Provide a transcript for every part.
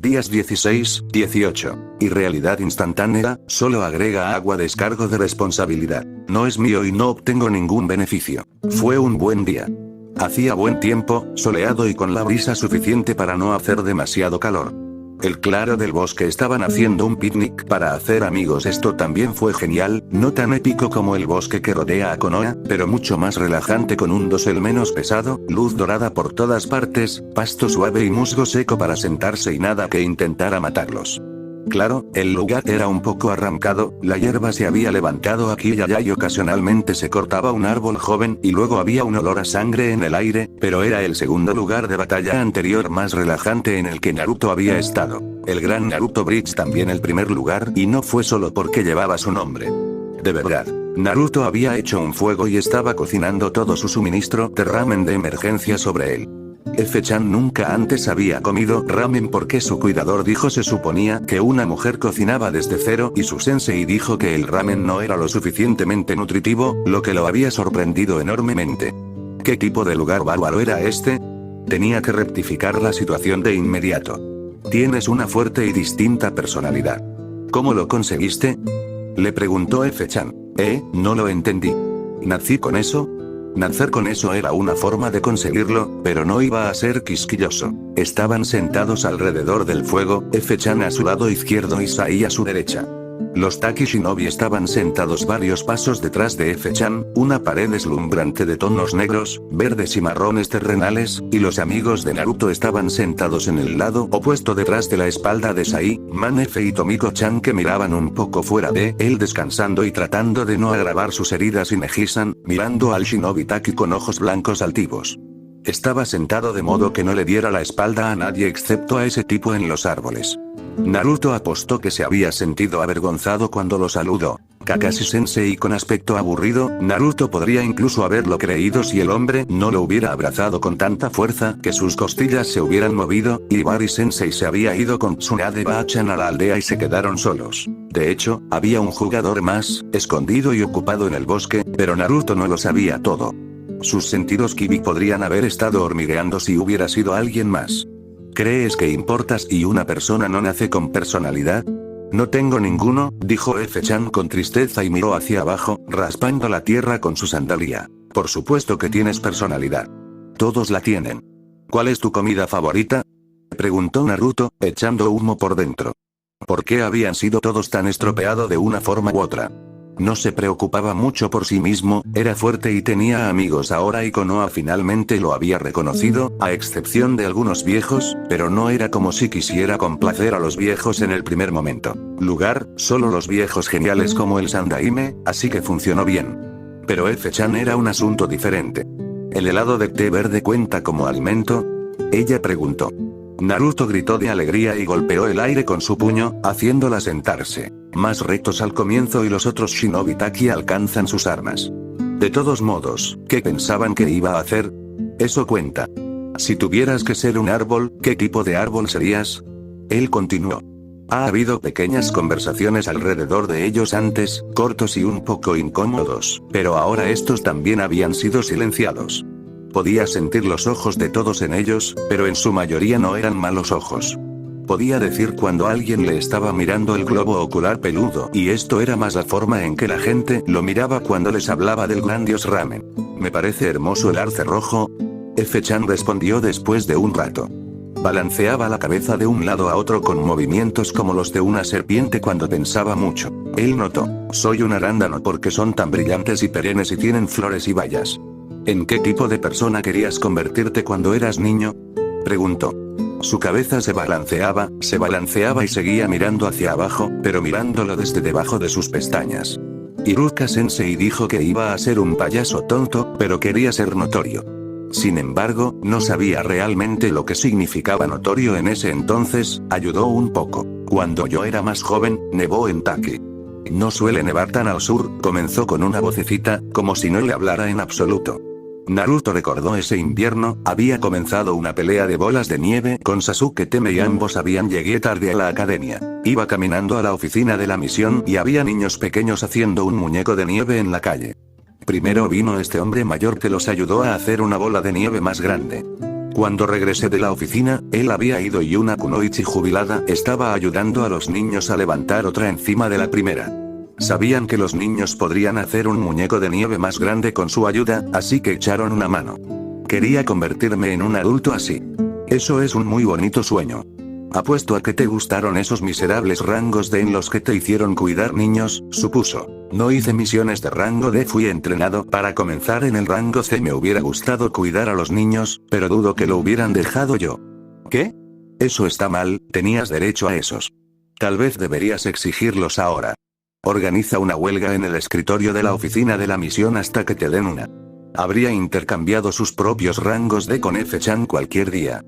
Días 16, 18. Y realidad instantánea, solo agrega agua descargo de responsabilidad. No es mío y no obtengo ningún beneficio. Fue un buen día. Hacía buen tiempo, soleado y con la brisa suficiente para no hacer demasiado calor. El claro del bosque estaban haciendo un picnic para hacer amigos. Esto también fue genial, no tan épico como el bosque que rodea a Konoha, pero mucho más relajante con un dosel menos pesado, luz dorada por todas partes, pasto suave y musgo seco para sentarse y nada que intentara matarlos. Claro, el lugar era un poco arrancado, la hierba se había levantado aquí y allá y ocasionalmente se cortaba un árbol joven y luego había un olor a sangre en el aire, pero era el segundo lugar de batalla anterior más relajante en el que Naruto había estado. El gran Naruto Bridge también el primer lugar y no fue solo porque llevaba su nombre. De verdad. Naruto había hecho un fuego y estaba cocinando todo su suministro de ramen de emergencia sobre él. F-chan nunca antes había comido ramen porque su cuidador dijo se suponía que una mujer cocinaba desde cero y su sensei dijo que el ramen no era lo suficientemente nutritivo, lo que lo había sorprendido enormemente. ¿Qué tipo de lugar bárbaro era este? Tenía que rectificar la situación de inmediato. Tienes una fuerte y distinta personalidad. ¿Cómo lo conseguiste? Le preguntó F-chan. No lo entendí. ¿Nací con eso? Nacer con eso era una forma de conseguirlo, pero no iba a ser quisquilloso. Estaban sentados alrededor del fuego, F-chan a su lado izquierdo y Sai a su derecha. Los Taki Shinobi estaban sentados varios pasos detrás de F-chan, una pared deslumbrante de tonos negros, verdes y marrones terrenales, y los amigos de Naruto estaban sentados en el lado opuesto detrás de la espalda de Sai, Manefe y Tomiko-chan que miraban un poco fuera de él descansando y tratando de no agravar sus heridas y Neji-san, mirando al Shinobi Taki con ojos blancos altivos. Estaba sentado de modo que no le diera la espalda a nadie excepto a ese tipo en los árboles. Naruto apostó que se había sentido avergonzado cuando lo saludó. Kakashi Sensei con aspecto aburrido, Naruto podría incluso haberlo creído si el hombre no lo hubiera abrazado con tanta fuerza que sus costillas se hubieran movido, y Ibari Sensei se había ido con Tsunade Bachan a la aldea y se quedaron solos. De hecho, había un jugador más, escondido y ocupado en el bosque, pero Naruto no lo sabía todo. Sus sentidos Kibi podrían haber estado hormigueando si hubiera sido alguien más. ¿Crees que importas y una persona no nace con personalidad? No tengo ninguno, dijo F-chan con tristeza y miró hacia abajo, raspando la tierra con su sandalia. Por supuesto que tienes personalidad. Todos la tienen. ¿Cuál es tu comida favorita? Preguntó Naruto, echando humo por dentro. ¿Por qué habían sido todos tan estropeados de una forma u otra? No se preocupaba mucho por sí mismo, era fuerte y tenía amigos ahora y Konoha finalmente lo había reconocido, a excepción de algunos viejos, pero no era como si quisiera complacer a los viejos en el primer momento. Lugar, solo los viejos geniales como el Sandaime, así que funcionó bien. Pero F-chan era un asunto diferente. ¿El helado de té verde cuenta como alimento? Ella preguntó. Naruto gritó de alegría y golpeó el aire con su puño, haciéndola sentarse. Más rectos al comienzo y los otros Shinobi Taki alcanzan sus armas. De todos modos, ¿qué pensaban que iba a hacer? Eso cuenta. Si tuvieras que ser un árbol, ¿qué tipo de árbol serías? Él continuó. Ha habido pequeñas conversaciones alrededor de ellos antes, cortos y un poco incómodos, pero ahora estos también habían sido silenciados. Podía sentir los ojos de todos en ellos, pero en su mayoría no eran malos ojos. Podía decir cuando alguien le estaba mirando el globo ocular peludo, y esto era más la forma en que la gente lo miraba cuando les hablaba del gran dios ramen. Me parece hermoso el arce rojo. F-chan respondió después de un rato. Balanceaba la cabeza de un lado a otro con movimientos como los de una serpiente cuando pensaba mucho. Él notó. Soy un arándano porque son tan brillantes y perennes y tienen flores y bayas. ¿En qué tipo de persona querías convertirte cuando eras niño? Preguntó. Su cabeza se balanceaba y seguía mirando hacia abajo, pero mirándolo desde debajo de sus pestañas. Iruka Sensei dijo que iba a ser un payaso tonto, pero quería ser notorio. Sin embargo, no sabía realmente lo que significaba notorio en ese entonces, ayudó un poco. Cuando yo era más joven, nevó en Taki. No suele nevar tan al sur, comenzó con una vocecita, como si no le hablara en absoluto. Naruto recordó ese invierno, había comenzado una pelea de bolas de nieve con Sasuke Teme y ambos habían llegado tarde a la academia. Iba caminando a la oficina de la misión y había niños pequeños haciendo un muñeco de nieve en la calle. Primero vino este hombre mayor que los ayudó a hacer una bola de nieve más grande. Cuando regresé de la oficina, él había ido y una kunoichi jubilada estaba ayudando a los niños a levantar otra encima de la primera. Sabían que los niños podrían hacer un muñeco de nieve más grande con su ayuda, así que echaron una mano. Quería convertirme en un adulto así. Eso es un muy bonito sueño. Apuesto a que te gustaron esos miserables rangos D en los que te hicieron cuidar niños, supuso. No hice misiones de rango D, fui entrenado para comenzar en el rango C. Me hubiera gustado cuidar a los niños, pero dudo que lo hubieran dejado yo. ¿Qué? Eso está mal, tenías derecho a esos. Tal vez deberías exigirlos ahora. Organiza una huelga en el escritorio de la oficina de la misión hasta que te den una. Habría intercambiado sus propios rangos D con F-chan cualquier día.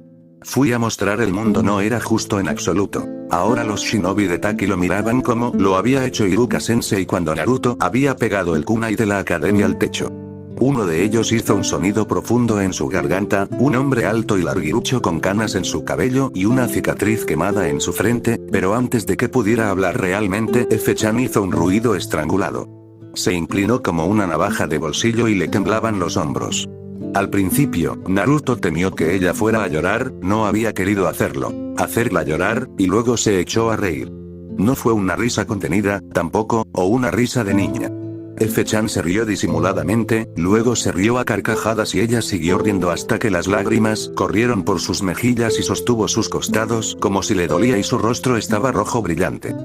Fui a mostrar el mundo, no era justo en absoluto. Ahora los shinobi de Taki lo miraban como lo había hecho Iruka Sensei cuando Naruto había pegado el kunai de la academia al techo. Uno de ellos hizo un sonido profundo en su garganta, un hombre alto y larguirucho con canas en su cabello y una cicatriz quemada en su frente, pero antes de que pudiera hablar realmente, F-chan hizo un ruido estrangulado. Se inclinó como una navaja de bolsillo y le temblaban los hombros. Al principio, Naruto temió que ella fuera a llorar, no había querido hacerla llorar, y luego se echó a reír. No fue una risa contenida, tampoco, o una risa de niña. F-chan se rió disimuladamente, luego se rió a carcajadas y ella siguió riendo hasta que las lágrimas corrieron por sus mejillas y sostuvo sus costados como si le dolía y su rostro estaba rojo brillante.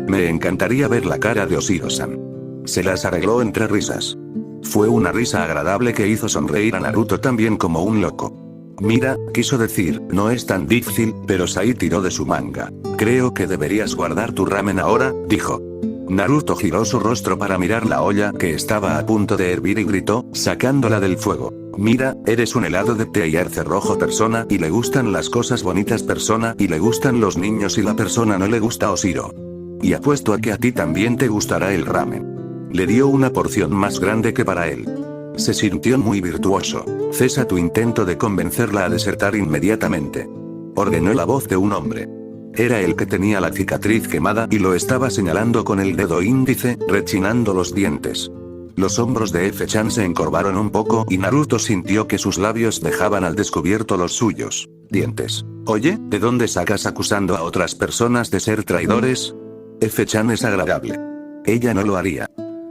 Me encantaría ver la cara de Oshiro-san. Se las arregló entre risas. Fue una risa agradable que hizo sonreír a Naruto también como un loco. Mira, quiso decir, no es tan difícil, pero Sai tiró de su manga. Creo que deberías guardar tu ramen ahora, dijo. Naruto giró su rostro para mirar la olla que estaba a punto de hervir y gritó, sacándola del fuego. Mira, eres un helado de té y arce rojo persona y le gustan las cosas bonitas persona y le gustan los niños y la persona no le gusta Oshiro. Y apuesto a que a ti también te gustará el ramen. Le dio una porción más grande que para él. Se sintió muy virtuoso. Cesa tu intento de convencerla a desertar inmediatamente. Ordenó la voz de un hombre. Era el que tenía la cicatriz quemada y lo estaba señalando con el dedo índice, rechinando los dientes. Los hombros de F-chan se encorvaron un poco y Naruto sintió que sus labios dejaban al descubierto los suyos. Dientes. Oye, ¿de dónde sacas acusando a otras personas de ser traidores? F-chan es agradable. Ella no lo haría.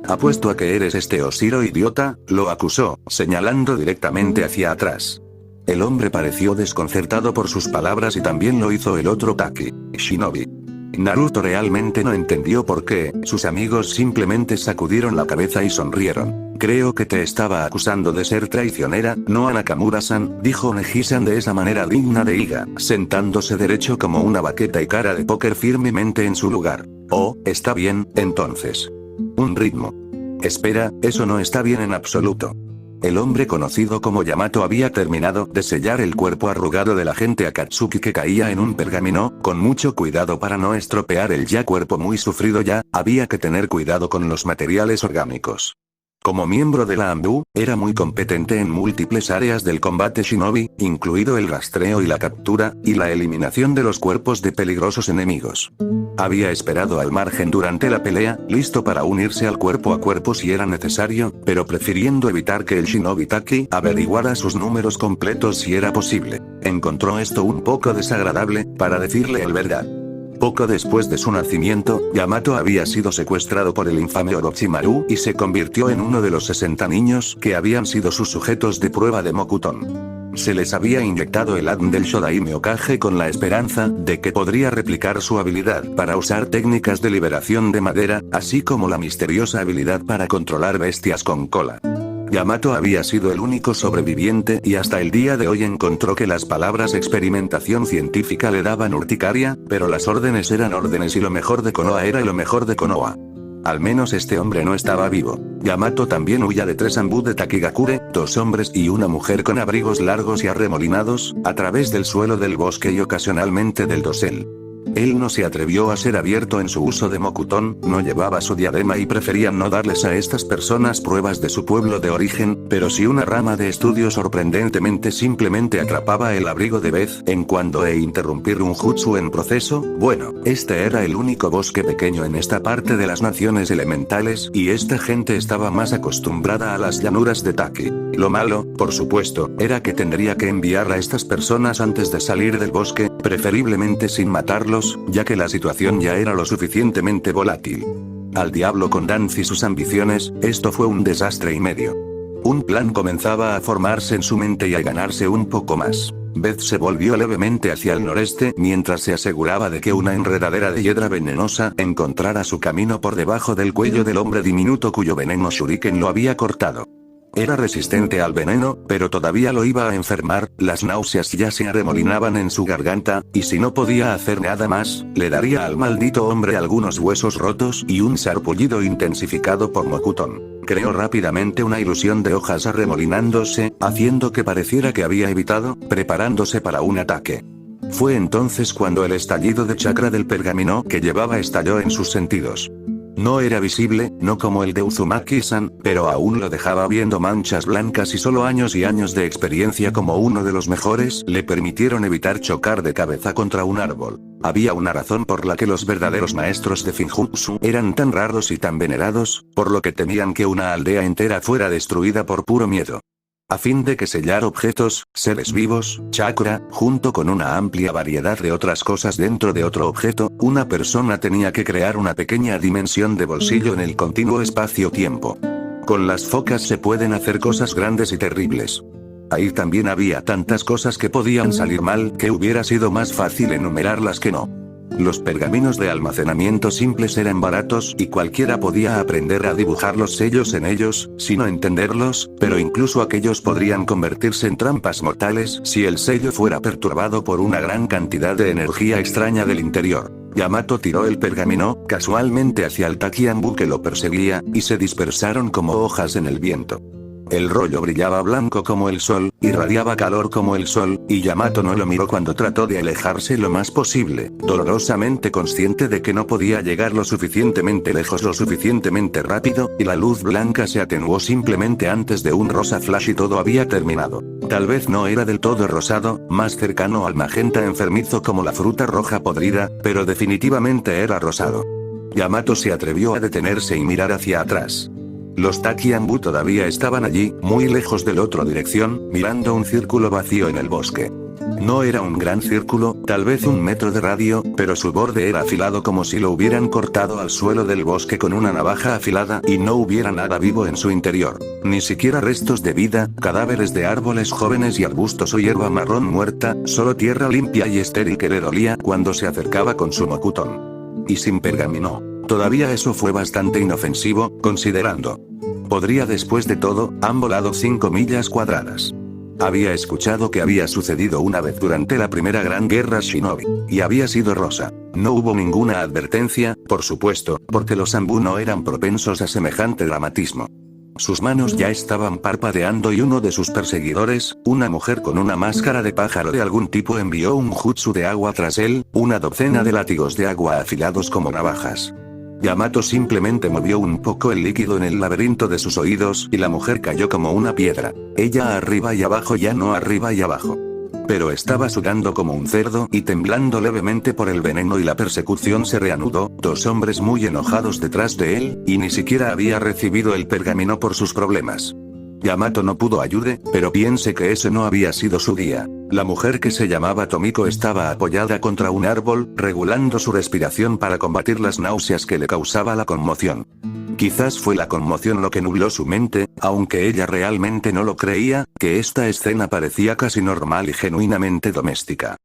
Apuesto a que eres este Oshiro idiota, lo acusó, señalando directamente hacia atrás. El hombre pareció desconcertado por sus palabras y también lo hizo el otro Taki, Shinobi. Naruto realmente no entendió por qué, sus amigos simplemente sacudieron la cabeza y sonrieron. Creo que te estaba acusando de ser traicionera, ¿no, a Nakamura-san?, dijo Neji-san de esa manera digna de Iga, sentándose derecho como una baqueta y cara de póker firmemente en su lugar. Oh, está bien, entonces. Un ritmo. Espera, eso no está bien en absoluto. El hombre conocido como Yamato había terminado de sellar el cuerpo arrugado del agente Akatsuki que caía en un pergamino, con mucho cuidado para no estropear el ya cuerpo muy sufrido ya, había que tener cuidado con los materiales orgánicos. Como miembro de la AMBU, era muy competente en múltiples áreas del combate shinobi, incluido el rastreo y la captura, y la eliminación de los cuerpos de peligrosos enemigos. Había esperado al margen durante la pelea, listo para unirse al cuerpo a cuerpo si era necesario, pero prefiriendo evitar que el shinobi Taki averiguara sus números completos si era posible. Encontró esto un poco desagradable, para decirle el verdad. Poco después de su nacimiento, Yamato había sido secuestrado por el infame Orochimaru y se convirtió en uno de los 60 niños que habían sido sus sujetos de prueba de Mokuton. Se les había inyectado el ADN del Shodaime Hokage con la esperanza de que podría replicar su habilidad para usar técnicas de liberación de madera, así como la misteriosa habilidad para controlar bestias con cola. Yamato había sido el único sobreviviente y hasta el día de hoy encontró que las palabras experimentación científica le daban urticaria, pero las órdenes eran órdenes y lo mejor de Konoha era lo mejor de Konoha. Al menos este hombre no estaba vivo. Yamato también huía de 3 Anbu de Takigakure, 2 hombres y una mujer con abrigos largos y arremolinados, a través del suelo del bosque y ocasionalmente del dosel. Él no se atrevió a ser abierto en su uso de Mokuton, no llevaba su diadema y prefería no darles a estas personas pruebas de su pueblo de origen, pero si una rama de estudio sorprendentemente simplemente atrapaba el abrigo de vez en cuando e interrumpir un jutsu en proceso, bueno, este era el único bosque pequeño en esta parte de las naciones elementales y esta gente estaba más acostumbrada a las llanuras de Taki. Lo malo, por supuesto, era que tendría que enviar a estas personas antes de salir del bosque, preferiblemente sin matarlos, ya que la situación ya era lo suficientemente volátil. Al diablo con Danz y sus ambiciones, esto fue un desastre y medio. Un plan comenzaba a formarse en su mente y a ganarse un poco más. Beth se volvió levemente hacia el noreste mientras se aseguraba de que una enredadera de hiedra venenosa encontrara su camino por debajo del cuello del hombre diminuto cuyo veneno shuriken lo había cortado. Era resistente al veneno, pero todavía lo iba a enfermar, las náuseas ya se arremolinaban en su garganta, y si no podía hacer nada más, le daría al maldito hombre algunos huesos rotos y un sarpullido intensificado por Mokuton. Creó rápidamente una ilusión de hojas arremolinándose, haciendo que pareciera que había evitado, preparándose para un ataque. Fue entonces cuando el estallido de chakra del pergamino que llevaba estalló en sus sentidos. No era visible, no como el de Uzumaki-san, pero aún lo dejaba viendo manchas blancas y solo años y años de experiencia como uno de los mejores le permitieron evitar chocar de cabeza contra un árbol. Había una razón por la que los verdaderos maestros de Finjutsu eran tan raros y tan venerados, por lo que temían que una aldea entera fuera destruida por puro miedo. A fin de que sellar objetos, seres vivos, chakra, junto con una amplia variedad de otras cosas dentro de otro objeto, una persona tenía que crear una pequeña dimensión de bolsillo en el continuo espacio-tiempo. Con las focas se pueden hacer cosas grandes y terribles. Ahí también había tantas cosas que podían salir mal que hubiera sido más fácil enumerarlas que no. Los pergaminos de almacenamiento simples eran baratos y cualquiera podía aprender a dibujar los sellos en ellos, sin entenderlos, pero incluso aquellos podrían convertirse en trampas mortales si el sello fuera perturbado por una gran cantidad de energía extraña del interior. Yamato tiró el pergamino, casualmente hacia el Takiambu que lo perseguía, y se dispersaron como hojas en el viento. El rollo brillaba blanco como el sol, irradiaba calor como el sol, y Yamato no lo miró cuando trató de alejarse lo más posible, dolorosamente consciente de que no podía llegar lo suficientemente lejos lo suficientemente rápido, y la luz blanca se atenuó simplemente antes de un rosa flash y todo había terminado. Tal vez no era del todo rosado, más cercano al magenta enfermizo como la fruta roja podrida, pero definitivamente era rosado. Yamato se atrevió a detenerse y mirar hacia atrás. Los Takiambu todavía estaban allí, muy lejos de la otra dirección, mirando un círculo vacío en el bosque. No era un gran círculo, tal vez 1 metro de radio, pero su borde era afilado como si lo hubieran cortado al suelo del bosque con una navaja afilada y no hubiera nada vivo en su interior. Ni siquiera restos de vida, cadáveres de árboles jóvenes y arbustos o hierba marrón muerta, solo tierra limpia y estéril que le dolía cuando se acercaba con su Mokuton. Y sin pergamino. Todavía eso fue bastante inofensivo, considerando. Podría después de todo, han volado 5 millas cuadradas. Había escuchado que había sucedido una vez durante la primera gran guerra Shinobi, y había sido rosa. No hubo ninguna advertencia, por supuesto, porque los Anbu no eran propensos a semejante dramatismo. Sus manos ya estaban parpadeando y uno de sus perseguidores, una mujer con una máscara de pájaro de algún tipo envió un jutsu de agua tras él, una docena de látigos de agua afilados como navajas. Yamato simplemente movió un poco el líquido en el laberinto de sus oídos y la mujer cayó como una piedra. Ella arriba y abajo ya no arriba y abajo. Pero estaba sudando como un cerdo y temblando levemente por el veneno y la persecución se reanudó, 2 hombres muy enojados detrás de él, y ni siquiera había recibido el pergamino por sus problemas. Yamato no pudo ayude, pero piense que ese no había sido su día. La mujer que se llamaba Tomiko estaba apoyada contra un árbol, regulando su respiración para combatir las náuseas que le causaba la conmoción. Quizás fue la conmoción lo que nubló su mente, aunque ella realmente no lo creía, que esta escena parecía casi normal y genuinamente doméstica.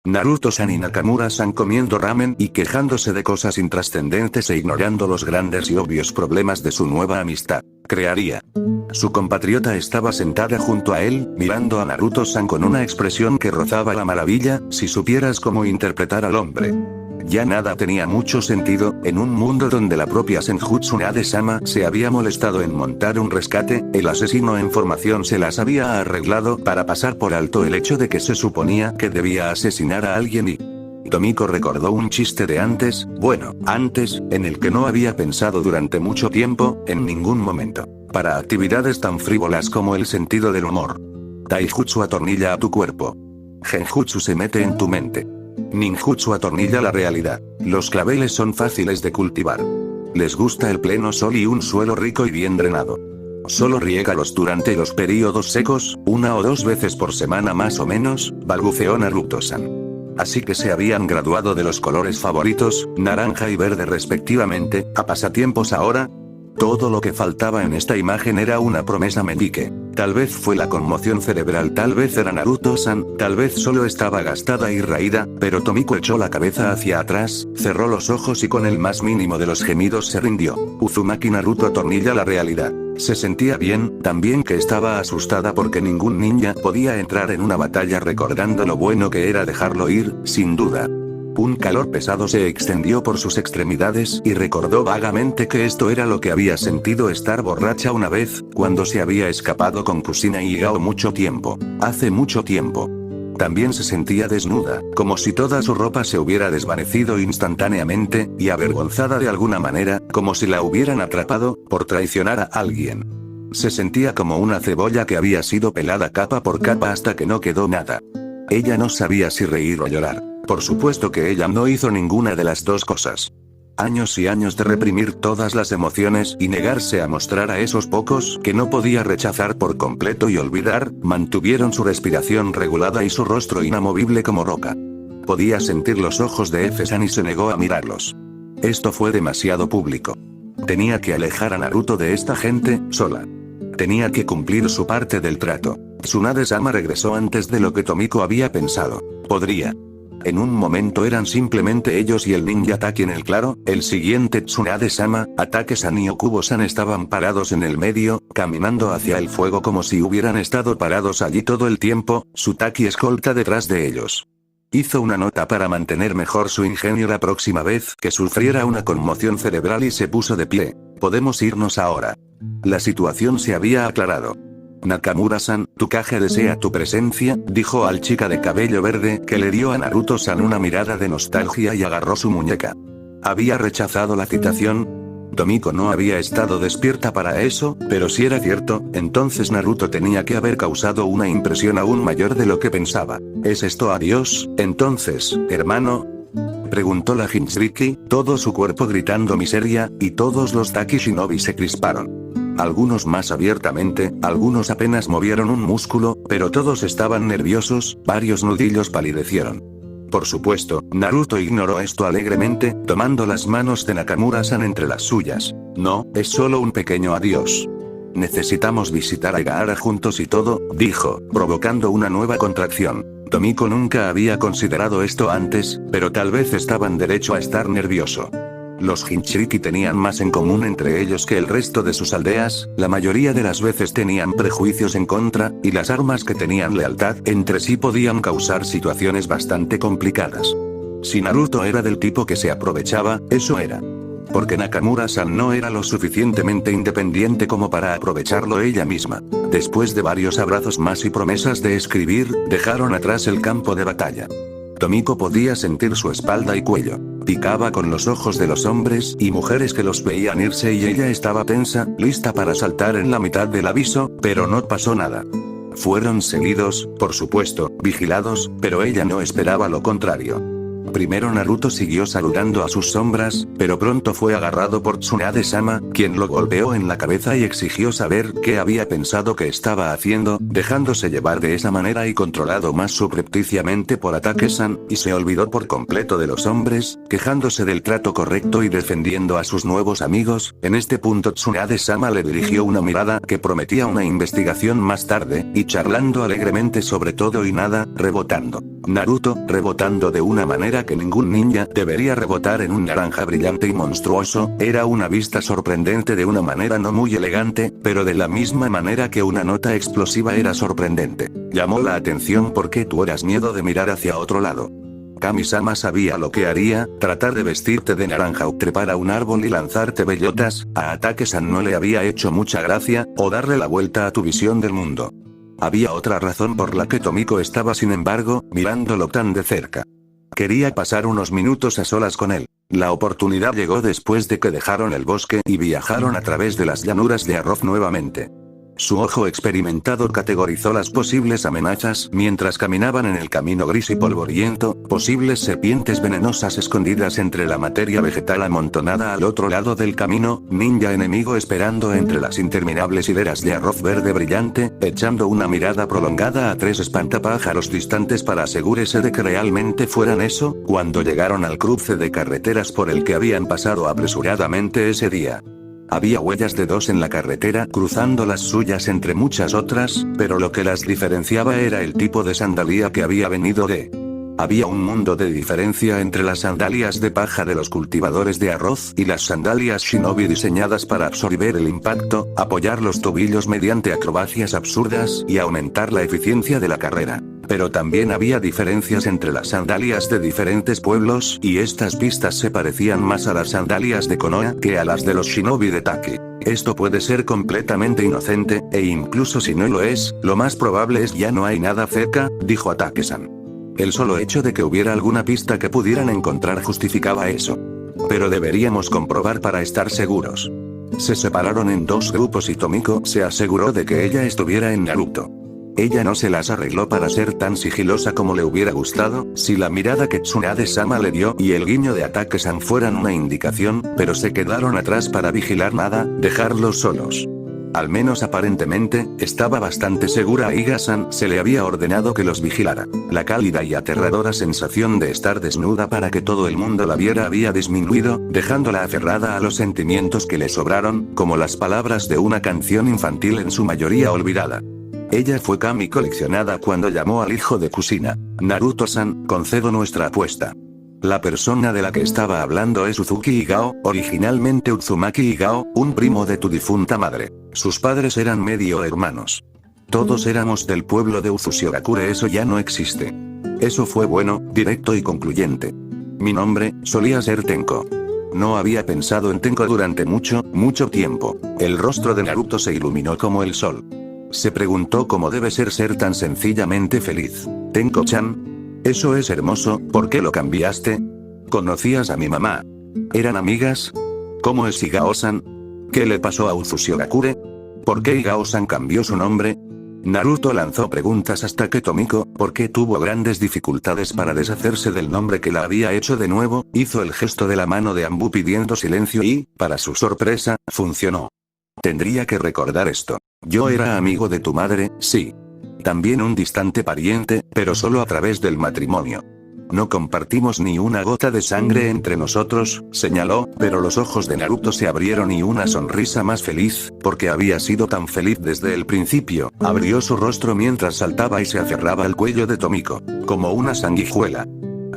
Naruto-san y Nakamura-san comiendo ramen y quejándose de cosas intrascendentes e ignorando los grandes y obvios problemas de su nueva amistad. Crearía. Su compatriota estaba sentada junto a él, mirando a Naruto-san con una expresión que rozaba la maravilla, si supieras cómo interpretar al hombre. Ya nada tenía mucho sentido, en un mundo donde la propia Senjutsu Nade-sama se había molestado en montar un rescate, el asesino en formación se las había arreglado para pasar por alto el hecho de que se suponía que debía asesinar a alguien Tomiko recordó un chiste de antes, en el que no había pensado durante mucho tiempo, en ningún momento. Para actividades tan frívolas como el sentido del humor. Taijutsu atornilla a tu cuerpo. Genjutsu se mete en tu mente. Ninjutsu atornilla la realidad. Los claveles son fáciles de cultivar. Les gusta el pleno sol y un suelo rico y bien drenado. Solo riégalos durante los períodos secos, 1 o 2 veces por semana más o menos, balbuceó Naruto-san. Así que se habían graduado de los colores favoritos, naranja y verde respectivamente, a pasatiempos ahora. Todo lo que faltaba en esta imagen era una promesa meñique. Tal vez fue la conmoción cerebral, tal vez era Naruto-san, tal vez solo estaba gastada y raída, pero Tomiko echó la cabeza hacia atrás, cerró los ojos y con el más mínimo de los gemidos se rindió. Uzumaki Naruto atornilla la realidad. Se sentía bien, también que estaba asustada porque ningún ninja podía entrar en una batalla recordando lo bueno que era dejarlo ir, sin duda. Un calor pesado se extendió por sus extremidades y recordó vagamente que esto era lo que había sentido estar borracha una vez, cuando se había escapado con Kusina y Yao mucho tiempo. Hace mucho tiempo. También se sentía desnuda, como si toda su ropa se hubiera desvanecido instantáneamente, y avergonzada de alguna manera, como si la hubieran atrapado, por traicionar a alguien. Se sentía como una cebolla que había sido pelada capa por capa hasta que no quedó nada. Ella no sabía si reír o llorar. Por supuesto que ella no hizo ninguna de las dos cosas. Años y años de reprimir todas las emociones y negarse a mostrar a esos pocos que no podía rechazar por completo y olvidar, mantuvieron su respiración regulada y su rostro inamovible como roca. Podía sentir los ojos de F-san y se negó a mirarlos. Esto fue demasiado público. Tenía que alejar a Naruto de esta gente, sola. Tenía que cumplir su parte del trato. Tsunade-sama regresó antes de lo que Tomiko había pensado. Podría. En un momento eran simplemente ellos y el ninja Taki en el claro, el siguiente Tsunade-sama, Atake-san y Okubo-san estaban parados en el medio, caminando hacia el fuego como si hubieran estado parados allí todo el tiempo, su Taki escolta detrás de ellos. Hizo una nota para mantener mejor su ingenio la próxima vez que sufriera una conmoción cerebral y se puso de pie. Podemos irnos ahora. La situación se había aclarado. Nakamura-san, Tukage desea tu presencia, dijo al chica de cabello verde que le dio a Naruto-san una mirada de nostalgia y agarró su muñeca. Había rechazado la citación. Tomiko no había estado despierta para eso, pero si era cierto, entonces Naruto tenía que haber causado una impresión aún mayor de lo que pensaba. ¿Es esto adiós, entonces, hermano? Preguntó la Jinchuriki, todo su cuerpo gritando miseria, y todos los Taki Shinobi se crisparon. Algunos más abiertamente, algunos apenas movieron un músculo, pero todos estaban nerviosos, varios nudillos palidecieron. Por supuesto, Naruto ignoró esto alegremente, tomando las manos de Nakamura-san entre las suyas. No, es solo un pequeño adiós. Necesitamos visitar a Gaara juntos y todo, dijo, provocando una nueva contracción. Tomiko nunca había considerado esto antes, pero tal vez estaban derecho a estar nervioso. Los Jinchuriki tenían más en común entre ellos que el resto de sus aldeas, la mayoría de las veces tenían prejuicios en contra, y las armas que tenían lealtad entre sí podían causar situaciones bastante complicadas. Si Naruto era del tipo que se aprovechaba, eso era. Porque Nakamura-san no era lo suficientemente independiente como para aprovecharlo ella misma. Después de varios abrazos más y promesas de escribir, dejaron atrás el campo de batalla. Tomiko podía sentir su espalda y cuello. Picaba con los ojos de los hombres y mujeres que los veían irse y ella estaba tensa, lista para saltar en la mitad del aviso, pero no pasó nada. Fueron seguidos, por supuesto, vigilados, pero ella no esperaba lo contrario. Primero Naruto siguió saludando a sus sombras, pero pronto fue agarrado por Tsunade-sama, quien lo golpeó en la cabeza y exigió saber qué había pensado que estaba haciendo, dejándose llevar de esa manera y controlado más subrepticiamente por Atake-san, y se olvidó por completo de los hombres, quejándose del trato correcto y defendiendo a sus nuevos amigos. En este punto Tsunade-sama le dirigió una mirada que prometía una investigación más tarde, y charlando alegremente sobre todo y nada, rebotando. Naruto, rebotando de una manera que ningún ninja debería rebotar en un naranja brillante y monstruoso, era una vista sorprendente de una manera no muy elegante, pero de la misma manera que una nota explosiva era sorprendente. Llamó la atención porque tú eras miedo de mirar hacia otro lado. Kami-sama sabía lo que haría, tratar de vestirte de naranja o trepar a un árbol y lanzarte bellotas, a Atake-san no le había hecho mucha gracia, o darle la vuelta a tu visión del mundo. Había otra razón por la que Tomiko estaba sin embargo, mirándolo tan de cerca. Quería pasar unos minutos a solas con él. La oportunidad llegó después de que dejaron el bosque y viajaron a través de las llanuras de Arroz nuevamente. Su ojo experimentado categorizó las posibles amenazas mientras caminaban en el camino gris y polvoriento, posibles serpientes venenosas escondidas entre la materia vegetal amontonada al otro lado del camino, ninja enemigo esperando entre las interminables hileras de arroz verde brillante, echando una mirada prolongada a 3 espantapájaros distantes para asegurarse de que realmente fueran eso, cuando llegaron al cruce de carreteras por el que habían pasado apresuradamente ese día. Había huellas de 2 en la carretera cruzando las suyas entre muchas otras, pero lo que las diferenciaba era el tipo de sandalia que había venido de. Había un mundo de diferencia entre las sandalias de paja de los cultivadores de arroz y las sandalias shinobi diseñadas para absorber el impacto, apoyar los tobillos mediante acrobacias absurdas y aumentar la eficiencia de la carrera. Pero también había diferencias entre las sandalias de diferentes pueblos, y estas pistas se parecían más a las sandalias de Konoha que a las de los shinobi de Taki. Esto puede ser completamente inocente, e incluso si no lo es, lo más probable es ya no hay nada cerca, dijo Atake-san. El solo hecho de que hubiera alguna pista que pudieran encontrar justificaba eso. Pero deberíamos comprobar para estar seguros. Se separaron en 2 grupos y Tomiko se aseguró de que ella estuviera en Naruto. Ella no se las arregló para ser tan sigilosa como le hubiera gustado, si la mirada que Tsunade-sama le dio y el guiño de Atake-san fueran una indicación, pero se quedaron atrás para vigilar nada, dejarlos solos. Al menos aparentemente, estaba bastante segura a Iga-san se le había ordenado que los vigilara. La cálida y aterradora sensación de estar desnuda para que todo el mundo la viera había disminuido, dejándola aferrada a los sentimientos que le sobraron, como las palabras de una canción infantil en su mayoría olvidada. Ella fue Kami coleccionada cuando llamó al hijo de Kushina. Naruto-san, concedo nuestra apuesta. La persona de la que estaba hablando es Uzuki Higao, originalmente Uzumaki Higao, un primo de tu difunta madre. Sus padres eran medio hermanos. Todos éramos del pueblo de Uzushiogakure, eso ya no existe. Eso fue bueno, directo y concluyente. Mi nombre, solía ser Tenko. No había pensado en Tenko durante mucho tiempo. El rostro de Naruto se iluminó como el sol. Se preguntó cómo debe ser tan sencillamente feliz. Tenko-chan. Eso es hermoso, ¿por qué lo cambiaste? ¿Conocías a mi mamá? ¿Eran amigas? ¿Cómo es Higao-san? ¿Qué le pasó a Uzushiogakure? ¿Por qué Higao-san cambió su nombre? Naruto lanzó preguntas hasta que Tomiko, porque tuvo grandes dificultades para deshacerse del nombre que la había hecho de nuevo, hizo el gesto de la mano de Ambu pidiendo silencio y, para su sorpresa, funcionó. Tendría que recordar esto. Yo era amigo de tu madre, sí. También un distante pariente, pero solo a través del matrimonio. No compartimos ni una gota de sangre entre nosotros, señaló, pero los ojos de Naruto se abrieron y una sonrisa más feliz, porque había sido tan feliz desde el principio, abrió su rostro mientras saltaba y se aferraba al cuello de Tomiko, como una sanguijuela.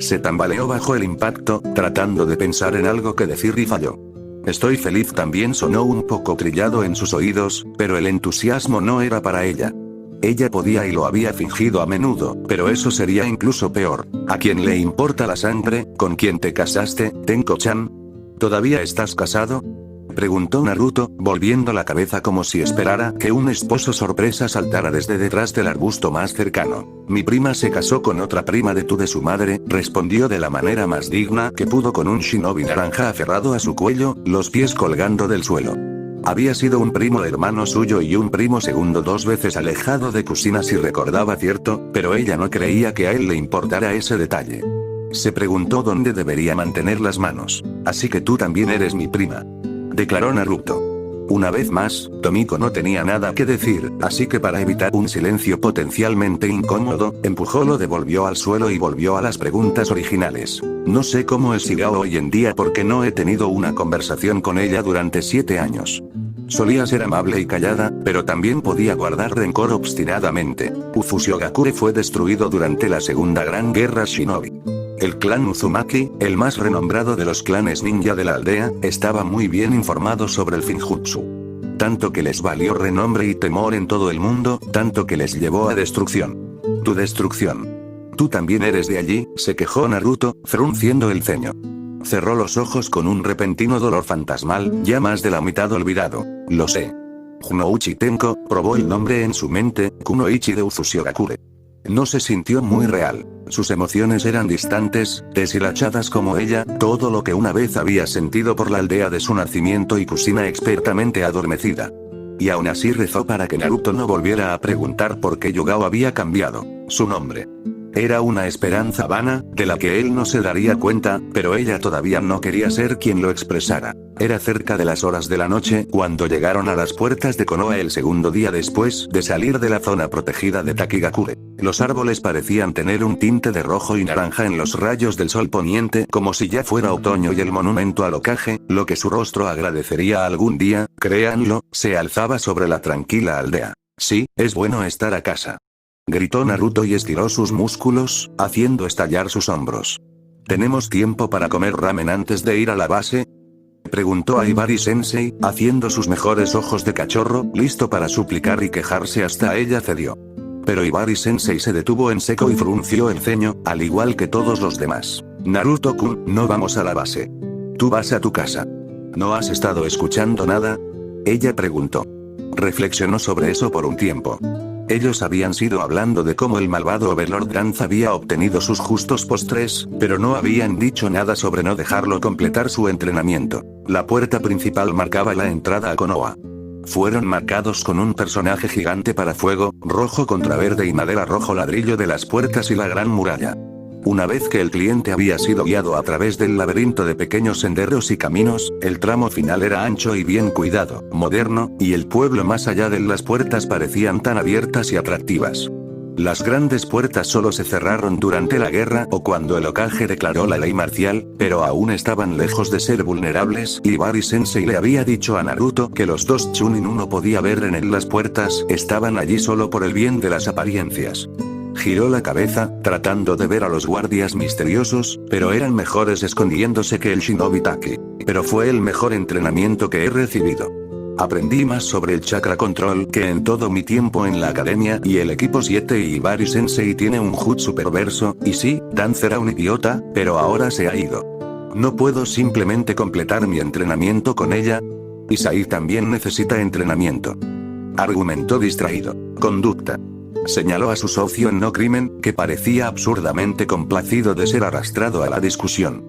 Se tambaleó bajo el impacto, tratando de pensar en algo que decir y falló. Estoy feliz también sonó un poco trillado en sus oídos, pero el entusiasmo no era para ella. Ella podía y lo había fingido a menudo, pero eso sería incluso peor. ¿A quién le importa la sangre? ¿Con quién te casaste, Tenko-chan? ¿Todavía estás casado? Preguntó Naruto, volviendo la cabeza como si esperara que un esposo sorpresa saltara desde detrás del arbusto más cercano. Mi prima se casó con otra prima de su madre, respondió de la manera más digna que pudo con un shinobi naranja aferrado a su cuello, los pies colgando del suelo. Había sido un primo hermano suyo y un primo segundo 2 veces alejado de Kushina si recordaba cierto, pero ella no creía que a él le importara ese detalle. Se preguntó dónde debería mantener las manos. Así que tú también eres mi prima, declaró Naruto. Una vez más, Tomiko no tenía nada que decir, así que para evitar un silencio potencialmente incómodo, lo devolvió al suelo y volvió a las preguntas originales. No sé cómo es Higao hoy en día porque no he tenido una conversación con ella durante 7 años. Solía ser amable y callada, pero también podía guardar rencor obstinadamente. Uzushiogakure fue destruido durante la Segunda Gran Guerra Shinobi. El clan Uzumaki, el más renombrado de los clanes ninja de la aldea, estaba muy bien informado sobre el Finjutsu. Tanto que les valió renombre y temor en todo el mundo, tanto que les llevó a destrucción. Tu destrucción. Tú también eres de allí, se quejó Naruto, frunciendo el ceño. Cerró los ojos con un repentino dolor fantasmal, ya más de la mitad olvidado. Lo sé. Junouchi Tenko, probó el nombre en su mente, Kunoichi de Uzushiogakure. No se sintió muy real. Sus emociones eran distantes, deshilachadas como ella, todo lo que una vez había sentido por la aldea de su nacimiento y Kushina expertamente adormecida. Y aún así rezó para que Naruto no volviera a preguntar por qué Yugao había cambiado su nombre. Era una esperanza vana, de la que él no se daría cuenta, pero ella todavía no quería ser quien lo expresara. Era cerca de las horas de la noche cuando llegaron a las puertas de Konoha el segundo día después de salir de la zona protegida de Takigakure. Los árboles parecían tener un tinte de rojo y naranja en los rayos del sol poniente, como si ya fuera otoño, y el monumento al Hokage, lo que su rostro agradecería algún día, créanlo, se alzaba sobre la tranquila aldea. Sí, es bueno estar a casa, gritó Naruto y estiró sus músculos, haciendo estallar sus hombros. ¿Tenemos tiempo para comer ramen antes de ir a la base?, preguntó a Ibari-sensei, haciendo sus mejores ojos de cachorro, listo para suplicar y quejarse. Hasta ella cedió. Pero Ibari-sensei se detuvo en seco y frunció el ceño, al igual que todos los demás. Naruto-kun, no vamos a la base. Tú vas a tu casa. ¿No has estado escuchando nada?, ella preguntó. Reflexionó sobre eso por un tiempo. Ellos habían sido hablando de cómo el malvado Overlord Gantz había obtenido sus justos postres, pero no habían dicho nada sobre no dejarlo completar su entrenamiento. La puerta principal marcaba la entrada a Konoha. Fueron marcados con un personaje gigante para fuego, rojo contra verde y madera rojo ladrillo de las puertas y la gran muralla. Una vez que el cliente había sido guiado a través del laberinto de pequeños senderos y caminos, el tramo final era ancho y bien cuidado, moderno, y el pueblo más allá de las puertas parecían tan abiertas y atractivas. Las grandes puertas solo se cerraron durante la guerra o cuando el Hokage declaró la ley marcial, pero aún estaban lejos de ser vulnerables, y Ibari-sensei le había dicho a Naruto que los dos Chunin uno podía ver en él. Las puertas estaban allí solo por el bien de las apariencias. Giró la cabeza, tratando de ver a los guardias misteriosos, pero eran mejores escondiéndose que el Shinobi Taki. Pero fue el mejor entrenamiento que he recibido. Aprendí más sobre el chakra control que en todo mi tiempo en la academia, y el equipo 7 y Ibari-sensei tiene un jutsu perverso, y sí, Danzo era un idiota, pero ahora se ha ido. No puedo simplemente completar mi entrenamiento con ella. Isai también necesita entrenamiento, argumentó distraído. Conducta. Señaló a su socio en no crimen, que parecía absurdamente complacido de ser arrastrado a la discusión.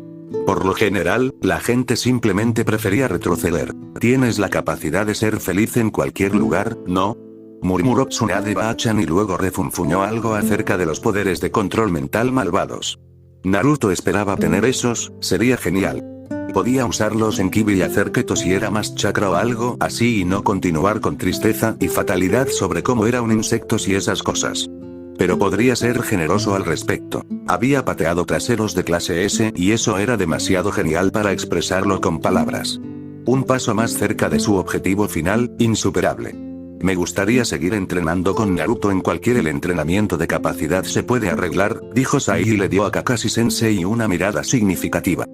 Por lo general, la gente simplemente prefería retroceder. Tienes la capacidad de ser feliz en cualquier lugar, ¿no?, murmuró Tsunade Bachan y luego refunfuñó algo acerca de los poderes de control mental malvados. Naruto esperaba tener esos, sería genial. Podía usarlos en Kibi y hacer que tosiera más chakra o algo así y no continuar con tristeza y fatalidad sobre cómo era un insecto y esas cosas. Pero podría ser generoso al respecto. Había pateado traseros de clase S y eso era demasiado genial para expresarlo con palabras. Un paso más cerca de su objetivo final, insuperable. Me gustaría seguir entrenando con Naruto en cualquier el entrenamiento de capacidad se puede arreglar, dijo Sai y le dio a Kakashi-sensei una mirada significativa.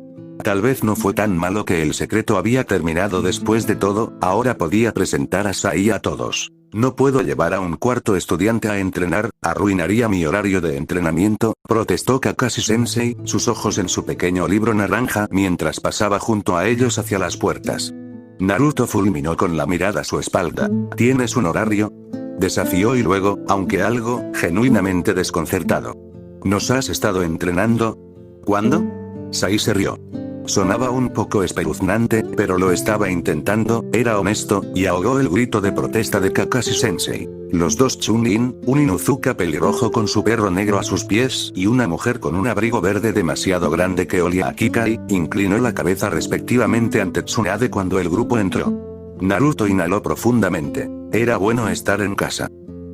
Tal vez no fue tan malo que el secreto había terminado después de todo, ahora podía presentar a Sai a todos. No puedo llevar a un cuarto estudiante a entrenar, arruinaría mi horario de entrenamiento, protestó Kakashi-sensei, sus ojos en su pequeño libro naranja mientras pasaba junto a ellos hacia las puertas. Naruto fulminó con la mirada su espalda. ¿Tienes un horario?, desafió y luego, aunque algo, genuinamente desconcertado. ¿Nos has estado entrenando? ¿Cuándo? Sai se rió. Sonaba un poco espeluznante, pero lo estaba intentando, era honesto, y ahogó el grito de protesta de Kakashi-sensei. Los dos Chunin, un Inuzuka pelirrojo con su perro negro a sus pies, y una mujer con un abrigo verde demasiado grande que olía a Kikai, inclinó la cabeza respectivamente ante Tsunade cuando el grupo entró. Naruto inhaló profundamente. Era bueno estar en casa.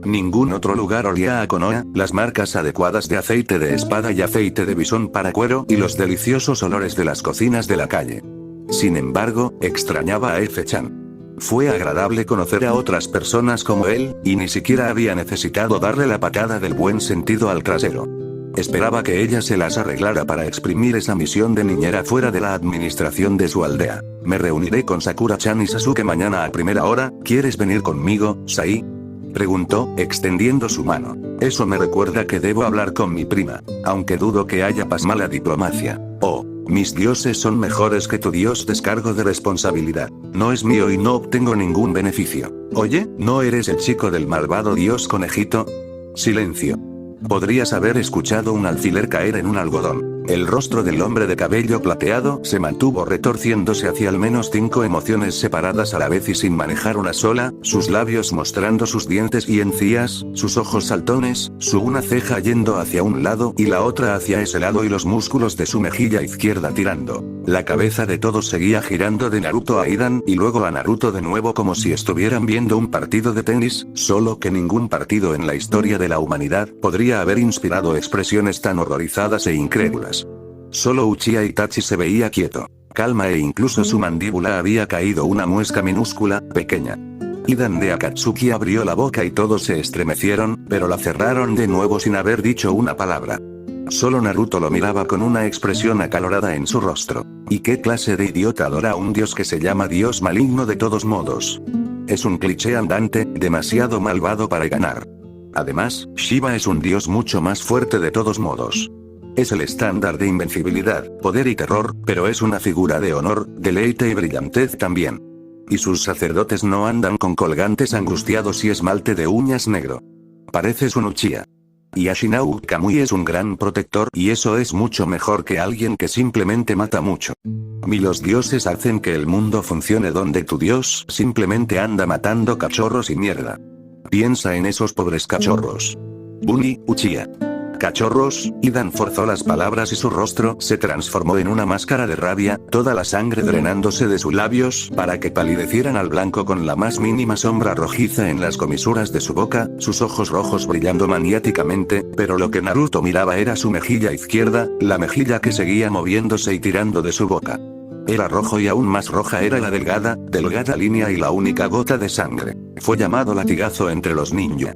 Ningún otro lugar olía a Konoha, las marcas adecuadas de aceite de espada y aceite de bisón para cuero y los deliciosos olores de las cocinas de la calle. Sin embargo, extrañaba a F-chan. Fue agradable conocer a otras personas como él, y ni siquiera había necesitado darle la patada del buen sentido al trasero. Esperaba que ella se las arreglara para exprimir esa misión de niñera fuera de la administración de su aldea. Me reuniré con Sakura-chan y Sasuke mañana a primera hora, ¿quieres venir conmigo, Sai?, preguntó, extendiendo su mano. Eso me recuerda que debo hablar con mi prima, aunque dudo que haya mala diplomacia. Oh, mis dioses son mejores que tu dios descargo de responsabilidad. No es mío y no obtengo ningún beneficio. Oye, ¿no eres el chico del malvado dios conejito? Silencio. Podrías haber escuchado un alfiler caer en un algodón. El rostro del hombre de cabello plateado se mantuvo retorciéndose hacia al menos 5 emociones separadas a la vez y sin manejar una sola, sus labios mostrando sus dientes y encías, sus ojos saltones, su una ceja yendo hacia un lado y la otra hacia ese lado y los músculos de su mejilla izquierda tirando. La cabeza de todos seguía girando de Naruto a Hidan y luego a Naruto de nuevo como si estuvieran viendo un partido de tenis, solo que ningún partido en la historia de la humanidad podría haber inspirado expresiones tan horrorizadas e incrédulas. Solo Uchiha Itachi se veía quieto, calma e incluso su mandíbula había caído una muesca minúscula, pequeña. Hidan de Akatsuki abrió la boca y todos se estremecieron, pero la cerraron de nuevo sin haber dicho una palabra. Solo Naruto lo miraba con una expresión acalorada en su rostro. ¿Y qué clase de idiota adora a un dios que se llama Dios maligno de todos modos? Es un cliché andante, demasiado malvado para ganar. Además, Shiva es un dios mucho más fuerte de todos modos. Es el estándar de invencibilidad, poder y terror, pero es una figura de honor, deleite y brillantez también. Y sus sacerdotes no andan con colgantes angustiados y esmalte de uñas negro. Pareces un Uchiha. Y Ashinau Kamui es un gran protector y eso es mucho mejor que alguien que simplemente mata mucho. Ni los dioses hacen que el mundo funcione donde tu dios simplemente anda matando cachorros y mierda. Piensa en esos pobres cachorros. Buni, Uchiha. Cachorros, Hidan forzó las palabras y su rostro se transformó en una máscara de rabia, toda la sangre drenándose de sus labios para que palidecieran al blanco con la más mínima sombra rojiza en las comisuras de su boca, sus ojos rojos brillando maniáticamente, pero lo que Naruto miraba era su mejilla izquierda, la mejilla que seguía moviéndose y tirando de su boca. Era rojo y aún más roja era la delgada línea y la única gota de sangre. Fue llamado latigazo entre los ninja.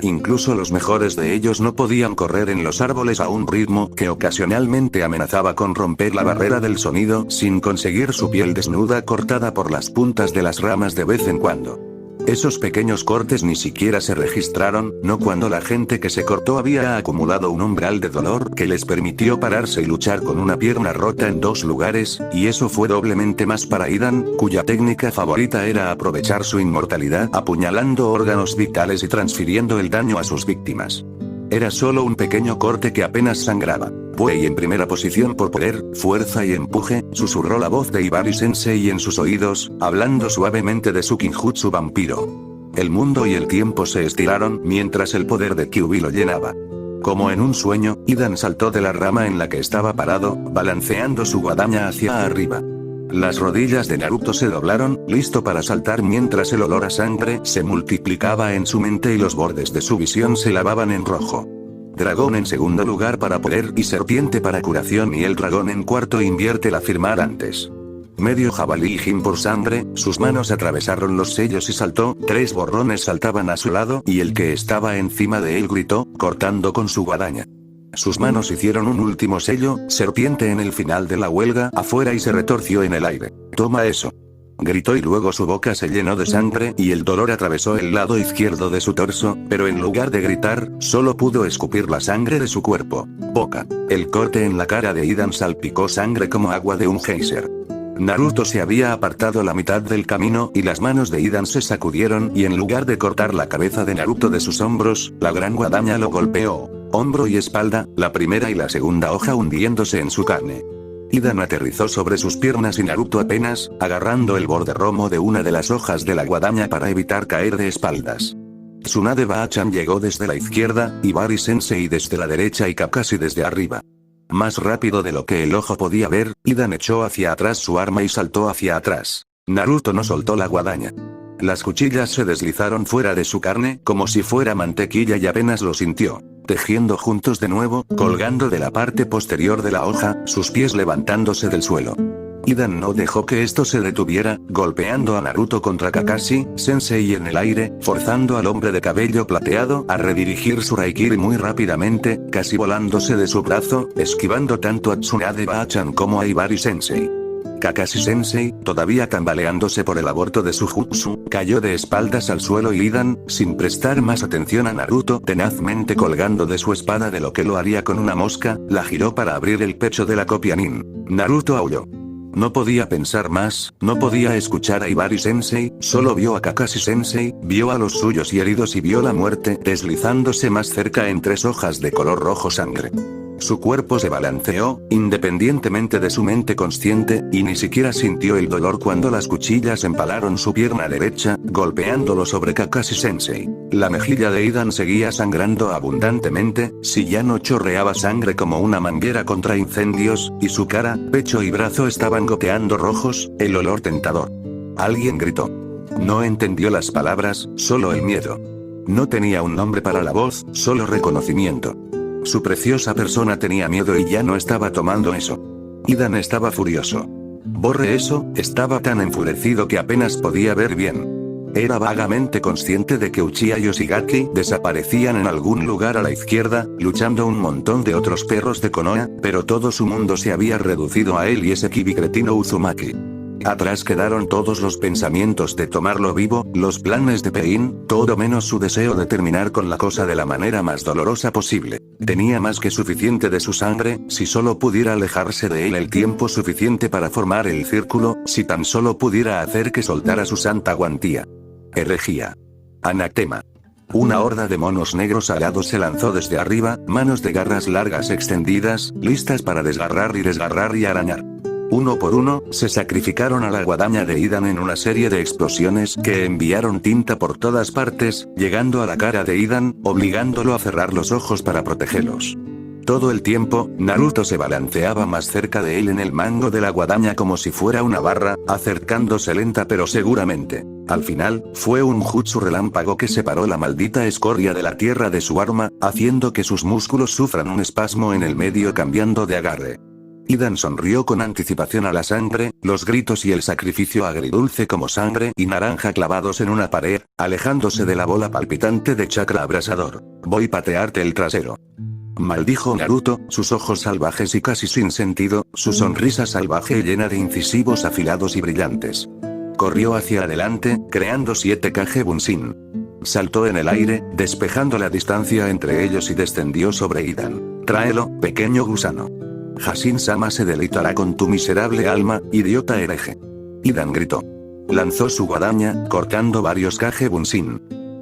Incluso los mejores de ellos no podían correr en los árboles a un ritmo que ocasionalmente amenazaba con romper la barrera del sonido sin conseguir su piel desnuda cortada por las puntas de las ramas de vez en cuando. Esos pequeños cortes ni siquiera se registraron, no cuando la gente que se cortó había acumulado un umbral de dolor que les permitió pararse y luchar con una pierna rota en 2 lugares, y eso fue doblemente más para Hidan, cuya técnica favorita era aprovechar su inmortalidad apuñalando órganos vitales y transfiriendo el daño a sus víctimas. Era solo un pequeño corte que apenas sangraba. Puei en primera posición por poder, fuerza y empuje, susurró la voz de Ibari Sensei en sus oídos, hablando suavemente de su Kinjutsu vampiro. El mundo y el tiempo se estiraron mientras el poder de Kyuubi lo llenaba. Como en un sueño, Hidan saltó de la rama en la que estaba parado, balanceando su guadaña hacia arriba. Las rodillas de Naruto se doblaron, listo para saltar mientras el olor a sangre se multiplicaba en su mente y los bordes de su visión se lavaban en rojo. Dragón en segundo lugar para poder y serpiente para curación y el dragón en cuarto invierte la firmar antes. Medio jabalí y Jin por sangre, sus manos atravesaron los sellos y saltó, 3 borrones saltaban a su lado y el que estaba encima de él gritó, cortando con su guadaña. Sus manos hicieron un último sello, serpiente en el final de la huelga afuera y se retorció en el aire. Toma eso. Gritó y luego su boca se llenó de sangre y el dolor atravesó el lado izquierdo de su torso, pero en lugar de gritar, solo pudo escupir la sangre de su cuerpo. Boca. El corte en la cara de Hidan salpicó sangre como agua de un geyser. Naruto se había apartado la mitad del camino y las manos de Hidan se sacudieron y en lugar de cortar la cabeza de Naruto de sus hombros, la gran guadaña lo golpeó. Hombro y espalda, la primera y la segunda hoja hundiéndose en su carne. Hidan aterrizó sobre sus piernas y Naruto apenas, agarrando el borde romo de una de las hojas de la guadaña para evitar caer de espaldas. Tsunade Bachan llegó desde la izquierda, Ibari Sensei desde la derecha y Kakashi desde arriba. Más rápido de lo que el ojo podía ver, Hidan echó hacia atrás su arma y saltó hacia atrás. Naruto no soltó la guadaña. Las cuchillas se deslizaron fuera de su carne como si fuera mantequilla y apenas lo sintió. Tejiendo juntos de nuevo, colgando de la parte posterior de la hoja, sus pies levantándose del suelo. Hidan no dejó que esto se detuviera, golpeando a Naruto contra Kakashi Sensei en el aire, forzando al hombre de cabello plateado a redirigir su Raikiri muy rápidamente, casi volándose de su brazo, esquivando tanto a Tsunade Bachan como a Ibari Sensei. Kakashi Sensei, todavía tambaleándose por el aborto de su jutsu, cayó de espaldas al suelo y Hidan, sin prestar más atención a Naruto, tenazmente colgando de su espada de lo que lo haría con una mosca, la giró para abrir el pecho de la copia Nin. Naruto aulló. No podía pensar más, no podía escuchar a Ibari-sensei, solo vio a Kakashi-sensei, vio a los suyos y heridos y vio la muerte deslizándose más cerca en 3 hojas de color rojo sangre. Su cuerpo se balanceó, independientemente de su mente consciente, y ni siquiera sintió el dolor cuando las cuchillas empalaron su pierna derecha, golpeándolo sobre Kakashi-sensei. La mejilla de Idan seguía sangrando abundantemente, si ya no chorreaba sangre como una manguera contra incendios, y su cara, pecho y brazo estaban goteando rojos, el olor tentador. Alguien gritó. No entendió las palabras, solo el miedo. No tenía un nombre para la voz, solo reconocimiento. Su preciosa persona tenía miedo y ya no estaba tomando eso. Idan estaba furioso. Borre eso, estaba tan enfurecido que apenas podía ver bien. Era vagamente consciente de que Uchiha y Yoshigaki desaparecían en algún lugar a la izquierda, luchando un montón de otros perros de Konoha, pero todo su mundo se había reducido a él y ese kibi cretino Uzumaki. Atrás quedaron todos los pensamientos de tomarlo vivo, los planes de Pain, todo menos su deseo de terminar con la cosa de la manera más dolorosa posible. Tenía más que suficiente de su sangre, si solo pudiera alejarse de él el tiempo suficiente para formar el círculo, si tan solo pudiera hacer que soltara su santa guantía. Herejía. Anatema. Una horda de monos negros alados se lanzó desde arriba, manos de garras largas extendidas, listas para desgarrar y arañar. Uno por uno, se sacrificaron a la guadaña de Idan en una serie de explosiones que enviaron tinta por todas partes, llegando a la cara de Idan, obligándolo a cerrar los ojos para protegerlos. Todo el tiempo, Naruto se balanceaba más cerca de él en el mango de la guadaña como si fuera una barra, acercándose lenta pero seguramente. Al final, fue un jutsu relámpago que separó la maldita escoria de la tierra de su arma, haciendo que sus músculos sufran un espasmo en el medio cambiando de agarre. Idan sonrió con anticipación a la sangre, los gritos y el sacrificio agridulce como sangre y naranja clavados en una pared, alejándose de la bola palpitante de chakra abrasador. Voy a patearte el trasero. Maldijo Naruto, sus ojos salvajes y casi sin sentido, su sonrisa salvaje y llena de incisivos afilados y brillantes. Corrió hacia adelante, creando 7 Kage Bunshin. Saltó en el aire, despejando la distancia entre ellos y descendió sobre Idan. Tráelo, pequeño gusano. Hashin-sama se deleitará con tu miserable alma, idiota hereje. Idan gritó. Lanzó su guadaña, cortando varios Kage Bunshin.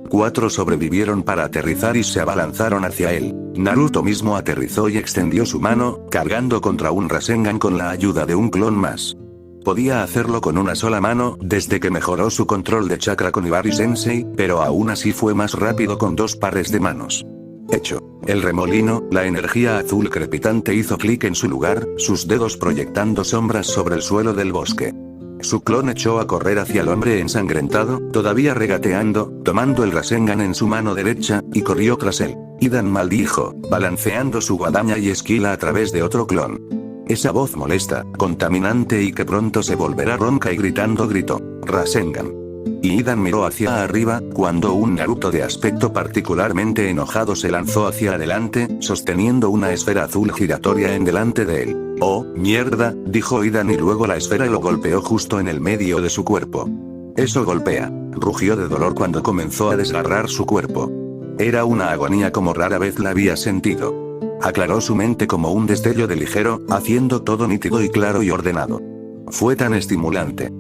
4 sobrevivieron para aterrizar y se abalanzaron hacia él. Naruto mismo aterrizó y extendió su mano, cargando contra un Rasengan con la ayuda de un clon más. Podía hacerlo con una sola mano, desde que mejoró su control de chakra con Ibari-sensei, pero aún así fue más rápido con 2 pares de manos. Hecho. El remolino, la energía azul crepitante hizo clic en su lugar, sus dedos proyectando sombras sobre el suelo del bosque. Su clon echó a correr hacia el hombre ensangrentado, todavía regateando, tomando el Rasengan en su mano derecha, y corrió tras él. Idan maldijo, balanceando su guadaña y esquila a través de otro clon. Esa voz molesta, contaminante y que pronto se volverá ronca y gritando gritó. Rasengan. Y Idan miró hacia arriba, cuando un Naruto de aspecto particularmente enojado se lanzó hacia adelante, sosteniendo una esfera azul giratoria en delante de él. Oh, mierda, dijo Idan y luego la esfera lo golpeó justo en el medio de su cuerpo. Eso golpea. Rugió de dolor cuando comenzó a desgarrar su cuerpo. Era una agonía como rara vez la había sentido. Aclaró su mente como un destello de ligero, haciendo todo nítido y claro y ordenado. Fue tan estimulante.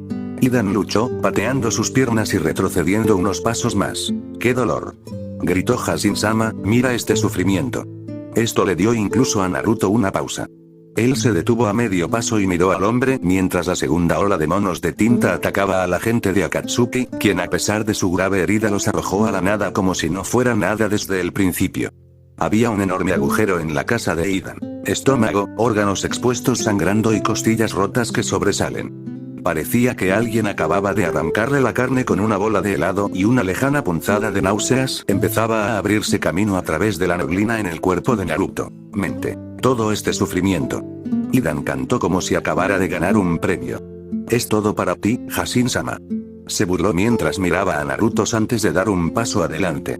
Idan luchó, pateando sus piernas y retrocediendo unos pasos más. ¡Qué dolor! Gritó Hashin-sama, mira este sufrimiento. Esto le dio incluso a Naruto una pausa. Él se detuvo a medio paso y miró al hombre mientras la segunda ola de monos de tinta atacaba a la gente de Akatsuki, quien a pesar de su grave herida los arrojó a la nada como si no fuera nada desde el principio. Había un enorme agujero en la casa de Idan. Estómago, órganos expuestos sangrando y costillas rotas que sobresalen. Parecía que alguien acababa de arrancarle la carne con una bola de helado y una lejana punzada de náuseas empezaba a abrirse camino a través de la neblina en el cuerpo de Naruto. Mente. Todo este sufrimiento. Idan cantó como si acabara de ganar un premio. Es todo para ti, Hashin-sama. Se burló mientras miraba a Naruto antes de dar un paso adelante.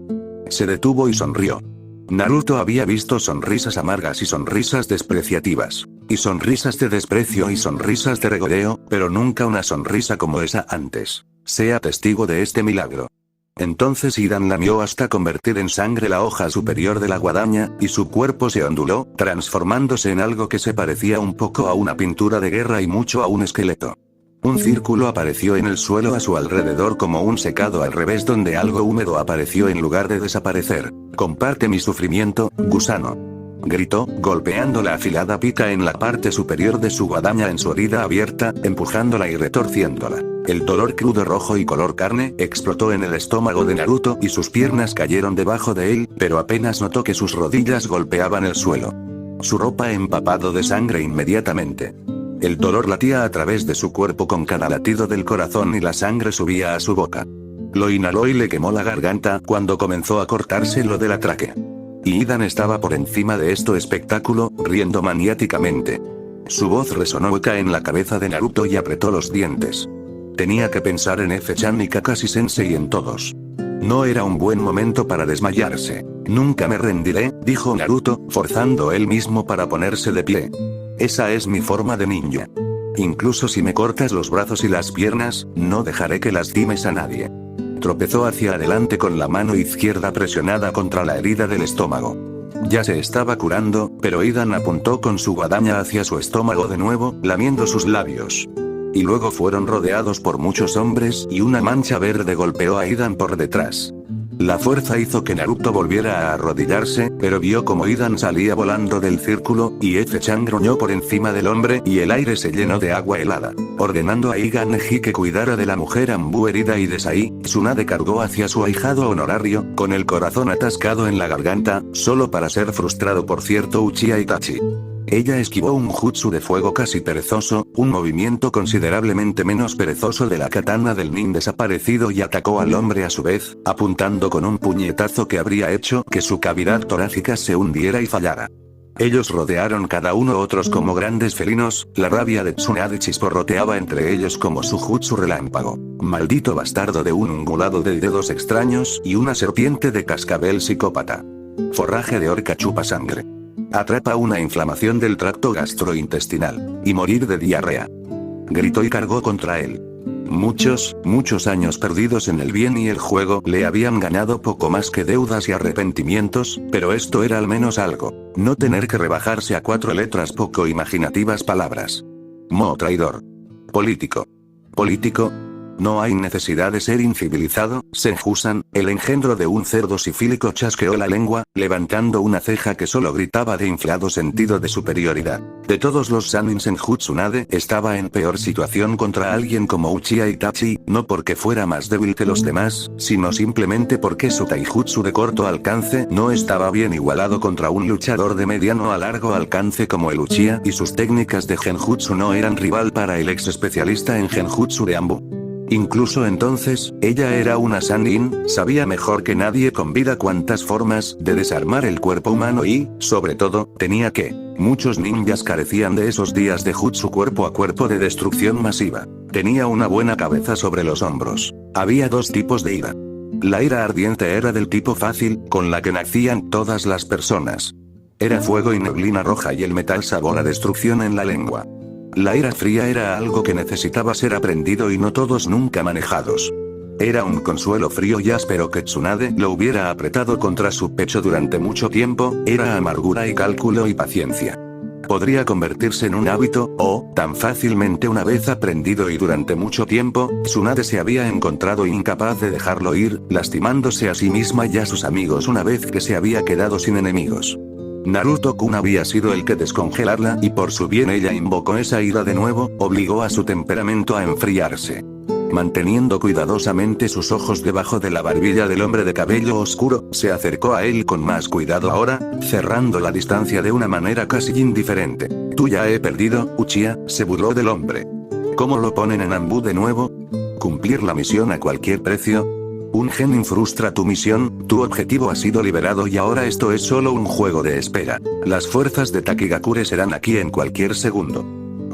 Se detuvo y sonrió. Naruto había visto sonrisas amargas y sonrisas despreciativas. Y sonrisas de desprecio y sonrisas de regodeo, pero nunca una sonrisa como esa antes. Sea testigo de este milagro. Entonces Hidan lamió hasta convertir en sangre la hoja superior de la guadaña, y su cuerpo se onduló, transformándose en algo que se parecía un poco a una pintura de guerra y mucho a un esqueleto. Un círculo apareció en el suelo a su alrededor como un secado al revés donde algo húmedo apareció en lugar de desaparecer. Comparte mi sufrimiento, gusano. Gritó, golpeando la afilada pica en la parte superior de su guadaña en su herida abierta, empujándola y retorciéndola. El dolor crudo rojo y color carne explotó en el estómago de Naruto y sus piernas cayeron debajo de él, pero apenas notó que sus rodillas golpeaban el suelo. Su ropa empapado de sangre inmediatamente. El dolor latía a través de su cuerpo con cada latido del corazón y la sangre subía a su boca. Lo inhaló y le quemó la garganta cuando comenzó a cortárselo de la tráquea. Y Hidan estaba por encima de este espectáculo, riendo maniáticamente. Su voz resonó eca en la cabeza de Naruto y apretó los dientes. Tenía que pensar en F-chan y Kakashi Sensei y en todos. No era un buen momento para desmayarse. Nunca me rendiré, dijo Naruto, forzando él mismo para ponerse de pie. Esa es mi forma de ninja. Incluso si me cortas los brazos y las piernas, no dejaré que lastimes a nadie. Tropezó hacia adelante con la mano izquierda presionada contra la herida del estómago. Ya se estaba curando, pero Hidan apuntó con su guadaña hacia su estómago de nuevo, lamiendo sus labios. Y luego fueron rodeados por muchos hombres y una mancha verde golpeó a Hidan por detrás. La fuerza hizo que Naruto volviera a arrodillarse, pero vio como Hidan salía volando del círculo, y F-chan gruñó por encima del hombre y el aire se llenó de agua helada. Ordenando a Hidan Neji que cuidara de la mujer Anbu herida y desde ahí, Tsunade cargó hacia su ahijado honorario, con el corazón atascado en la garganta, solo para ser frustrado por cierto Uchiha Itachi. Ella esquivó un jutsu de fuego casi perezoso, un movimiento considerablemente menos perezoso de la katana del nin desaparecido y atacó al hombre a su vez, apuntando con un puñetazo que habría hecho que su cavidad torácica se hundiera y fallara. Ellos rodearon cada uno otros como grandes felinos, la rabia de Tsunade chisporroteaba entre ellos como su jutsu relámpago. Maldito bastardo de un ungulado de dedos extraños y una serpiente de cascabel psicópata. Forraje de orca chupa sangre. Atrapa una inflamación del tracto gastrointestinal. Y morir de diarrea. Gritó y cargó contra él. Muchos años perdidos en el bien y el juego le habían ganado poco más que deudas y arrepentimientos, pero esto era al menos algo. No tener que rebajarse a 4 letras poco imaginativas palabras. Traidor. Político. No hay necesidad de ser incivilizado, Senju-san, el engendro de un cerdo sifílico chasqueó la lengua, levantando una ceja que solo gritaba de inflado sentido de superioridad. De todos los Sannin Senju Tsunade estaba en peor situación contra alguien como Uchiha Itachi, no porque fuera más débil que los demás, sino simplemente porque su taijutsu de corto alcance no estaba bien igualado contra un luchador de mediano a largo alcance como el Uchiha y sus técnicas de genjutsu no eran rival para el ex especialista en genjutsu de Anbu. Incluso entonces, ella era una Sannin, sabía mejor que nadie con vida cuántas formas de desarmar el cuerpo humano y, sobre todo, tenía que. Muchos ninjas carecían de esos días de jutsu cuerpo a cuerpo de destrucción masiva. Tenía una buena cabeza sobre los hombros. Había 2 tipos de ira. La ira ardiente era del tipo fácil, con la que nacían todas las personas. Era fuego y neblina roja y el metal sabor a destrucción en la lengua. La ira fría era algo que necesitaba ser aprendido y no todos nunca manejados. Era un consuelo frío y áspero que Tsunade lo hubiera apretado contra su pecho durante mucho tiempo, era amargura y cálculo y paciencia. Podría convertirse en un hábito, o, tan fácilmente una vez aprendido y durante mucho tiempo, Tsunade se había encontrado incapaz de dejarlo ir, lastimándose a sí misma y a sus amigos una vez que se había quedado sin enemigos. Naruto-kun había sido el que descongelarla y por su bien ella invocó esa ira de nuevo, obligó a su temperamento a enfriarse. Manteniendo cuidadosamente sus ojos debajo de la barbilla del hombre de cabello oscuro, se acercó a él con más cuidado ahora, cerrando la distancia de una manera casi indiferente. Tú ya he perdido, Uchiha, se burló del hombre. ¿Cómo lo ponen en Anbu de nuevo? ¿Cumplir la misión a cualquier precio? Un genin frustra tu misión, tu objetivo ha sido liberado y ahora esto es solo un juego de espera. Las fuerzas de Takigakure serán aquí en cualquier segundo.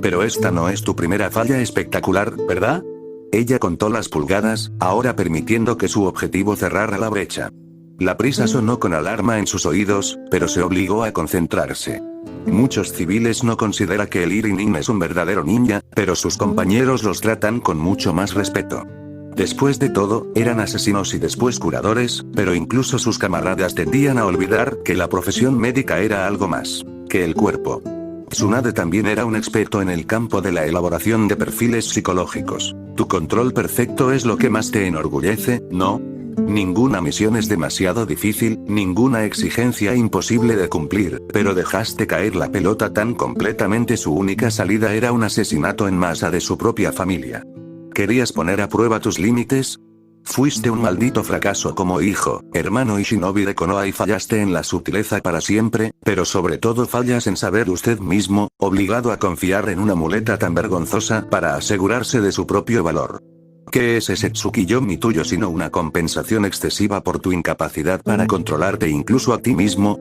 Pero esta no es tu primera falla espectacular, ¿verdad? Ella contó las pulgadas, ahora permitiendo que su objetivo cerrara la brecha. La prisa sonó con alarma en sus oídos, pero se obligó a concentrarse. Muchos civiles no consideran que el Irinin es un verdadero ninja, pero sus compañeros los tratan con mucho más respeto. Después de todo, eran asesinos y después curadores, pero incluso sus camaradas tendían a olvidar que la profesión médica era algo más que el cuerpo. Tsunade también era un experto en el campo de la elaboración de perfiles psicológicos. Tu control perfecto es lo que más te enorgullece, ¿no? Ninguna misión es demasiado difícil, ninguna exigencia imposible de cumplir, pero dejaste caer la pelota tan completamente. Su única salida era un asesinato en masa de su propia familia. ¿Querías poner a prueba tus límites? Fuiste un maldito fracaso como hijo, hermano y shinobi de Konoha y fallaste en la sutileza para siempre, pero sobre todo fallas en saber usted mismo, obligado a confiar en una muleta tan vergonzosa para asegurarse de su propio valor. ¿Qué es ese Tsukiyomi tuyo sino una compensación excesiva por tu incapacidad para controlarte incluso a ti mismo?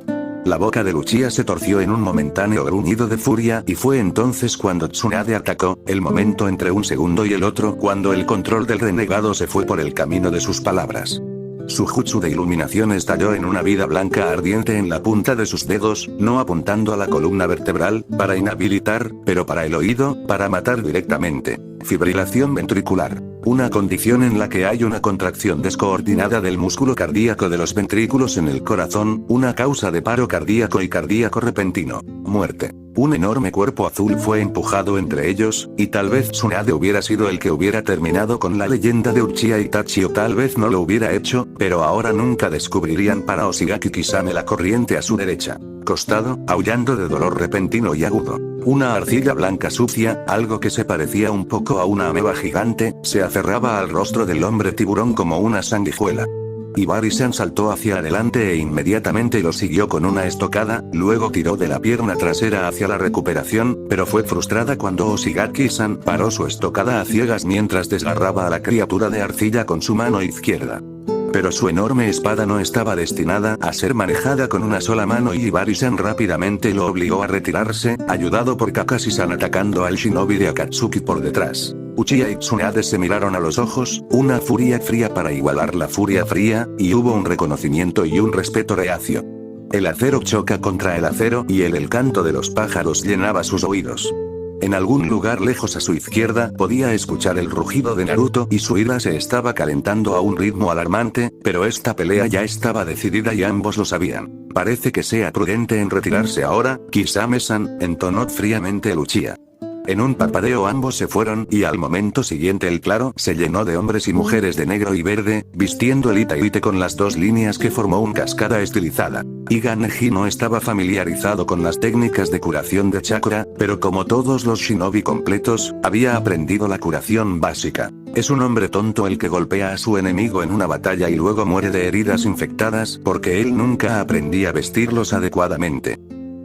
La boca de Luchia se torció en un momentáneo gruñido de furia y fue entonces cuando Tsunade atacó, el momento entre un segundo y el otro cuando el control del renegado se fue por el camino de sus palabras. Su jutsu de iluminación estalló en una vida blanca ardiente en la punta de sus dedos, no apuntando a la columna vertebral, para inhabilitar, pero para el oído, para matar directamente. Fibrilación ventricular. Una condición en la que hay una contracción descoordinada del músculo cardíaco de los ventrículos en el corazón, una causa de paro cardíaco y cardíaco repentino. Muerte. Un enorme cuerpo azul fue empujado entre ellos, y tal vez Tsunade hubiera sido el que hubiera terminado con la leyenda de Uchiha Itachi o tal vez no lo hubiera hecho, pero ahora nunca descubrirían para Oshigaki Kisame la corriente a su derecha. Costado, aullando de dolor repentino y agudo. Una arcilla blanca sucia, algo que se parecía un poco a una ameba gigante, se aferraba al rostro del hombre tiburón como una sanguijuela. Ibari-san saltó hacia adelante e inmediatamente lo siguió con una estocada, luego tiró de la pierna trasera hacia la recuperación, pero fue frustrada cuando Oshigaki-san paró su estocada a ciegas mientras desgarraba a la criatura de arcilla con su mano izquierda. Pero su enorme espada no estaba destinada a ser manejada con una sola mano y Ibari-san rápidamente lo obligó a retirarse, ayudado por Kakashi-san atacando al shinobi de Akatsuki por detrás. Uchiha y Tsunade se miraron a los ojos, una furia fría para igualar la furia fría, y hubo un reconocimiento y un respeto reacio. El acero choca contra el acero y el canto de los pájaros llenaba sus oídos. En algún lugar lejos a su izquierda podía escuchar el rugido de Naruto y su ira se estaba calentando a un ritmo alarmante, pero esta pelea ya estaba decidida y ambos lo sabían. Parece que sea prudente en retirarse ahora, Kisame-san, entonó fríamente el Uchiha. En un parpadeo ambos se fueron y al momento siguiente el claro se llenó de hombres y mujeres de negro y verde, vistiendo el itaite con las dos líneas que formó una cascada estilizada. Iga Neji no estaba familiarizado con las técnicas de curación de chakra, pero como todos los shinobi completos, había aprendido la curación básica. Es un hombre tonto el que golpea a su enemigo en una batalla y luego muere de heridas infectadas porque él nunca aprendía a vestirlos adecuadamente.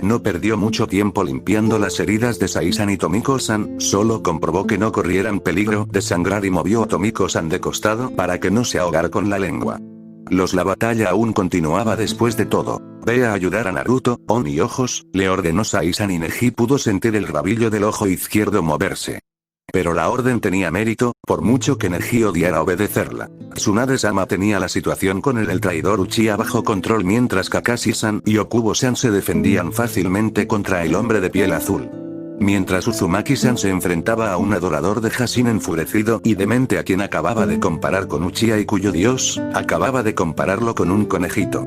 No perdió mucho tiempo limpiando las heridas de Sai-san y Tomiko-san, solo comprobó que no corrieran peligro de sangrar y movió a Tomiko-san de costado para que no se ahogara con la lengua. La batalla aún continuaba después de todo. Ve a ayudar a Naruto, On y ojos, le ordenó Sai-san y Neji pudo sentir el rabillo del ojo izquierdo moverse. Pero la orden tenía mérito, por mucho que Neji odiara obedecerla. Tsunade-sama tenía la situación con el traidor Uchiha bajo control mientras Kakashi-san y Okubo-san se defendían fácilmente contra el hombre de piel azul. Mientras Uzumaki-san se enfrentaba a un adorador de Hashin enfurecido y demente a quien acababa de comparar con Uchiha y cuyo dios, acababa de compararlo con un conejito.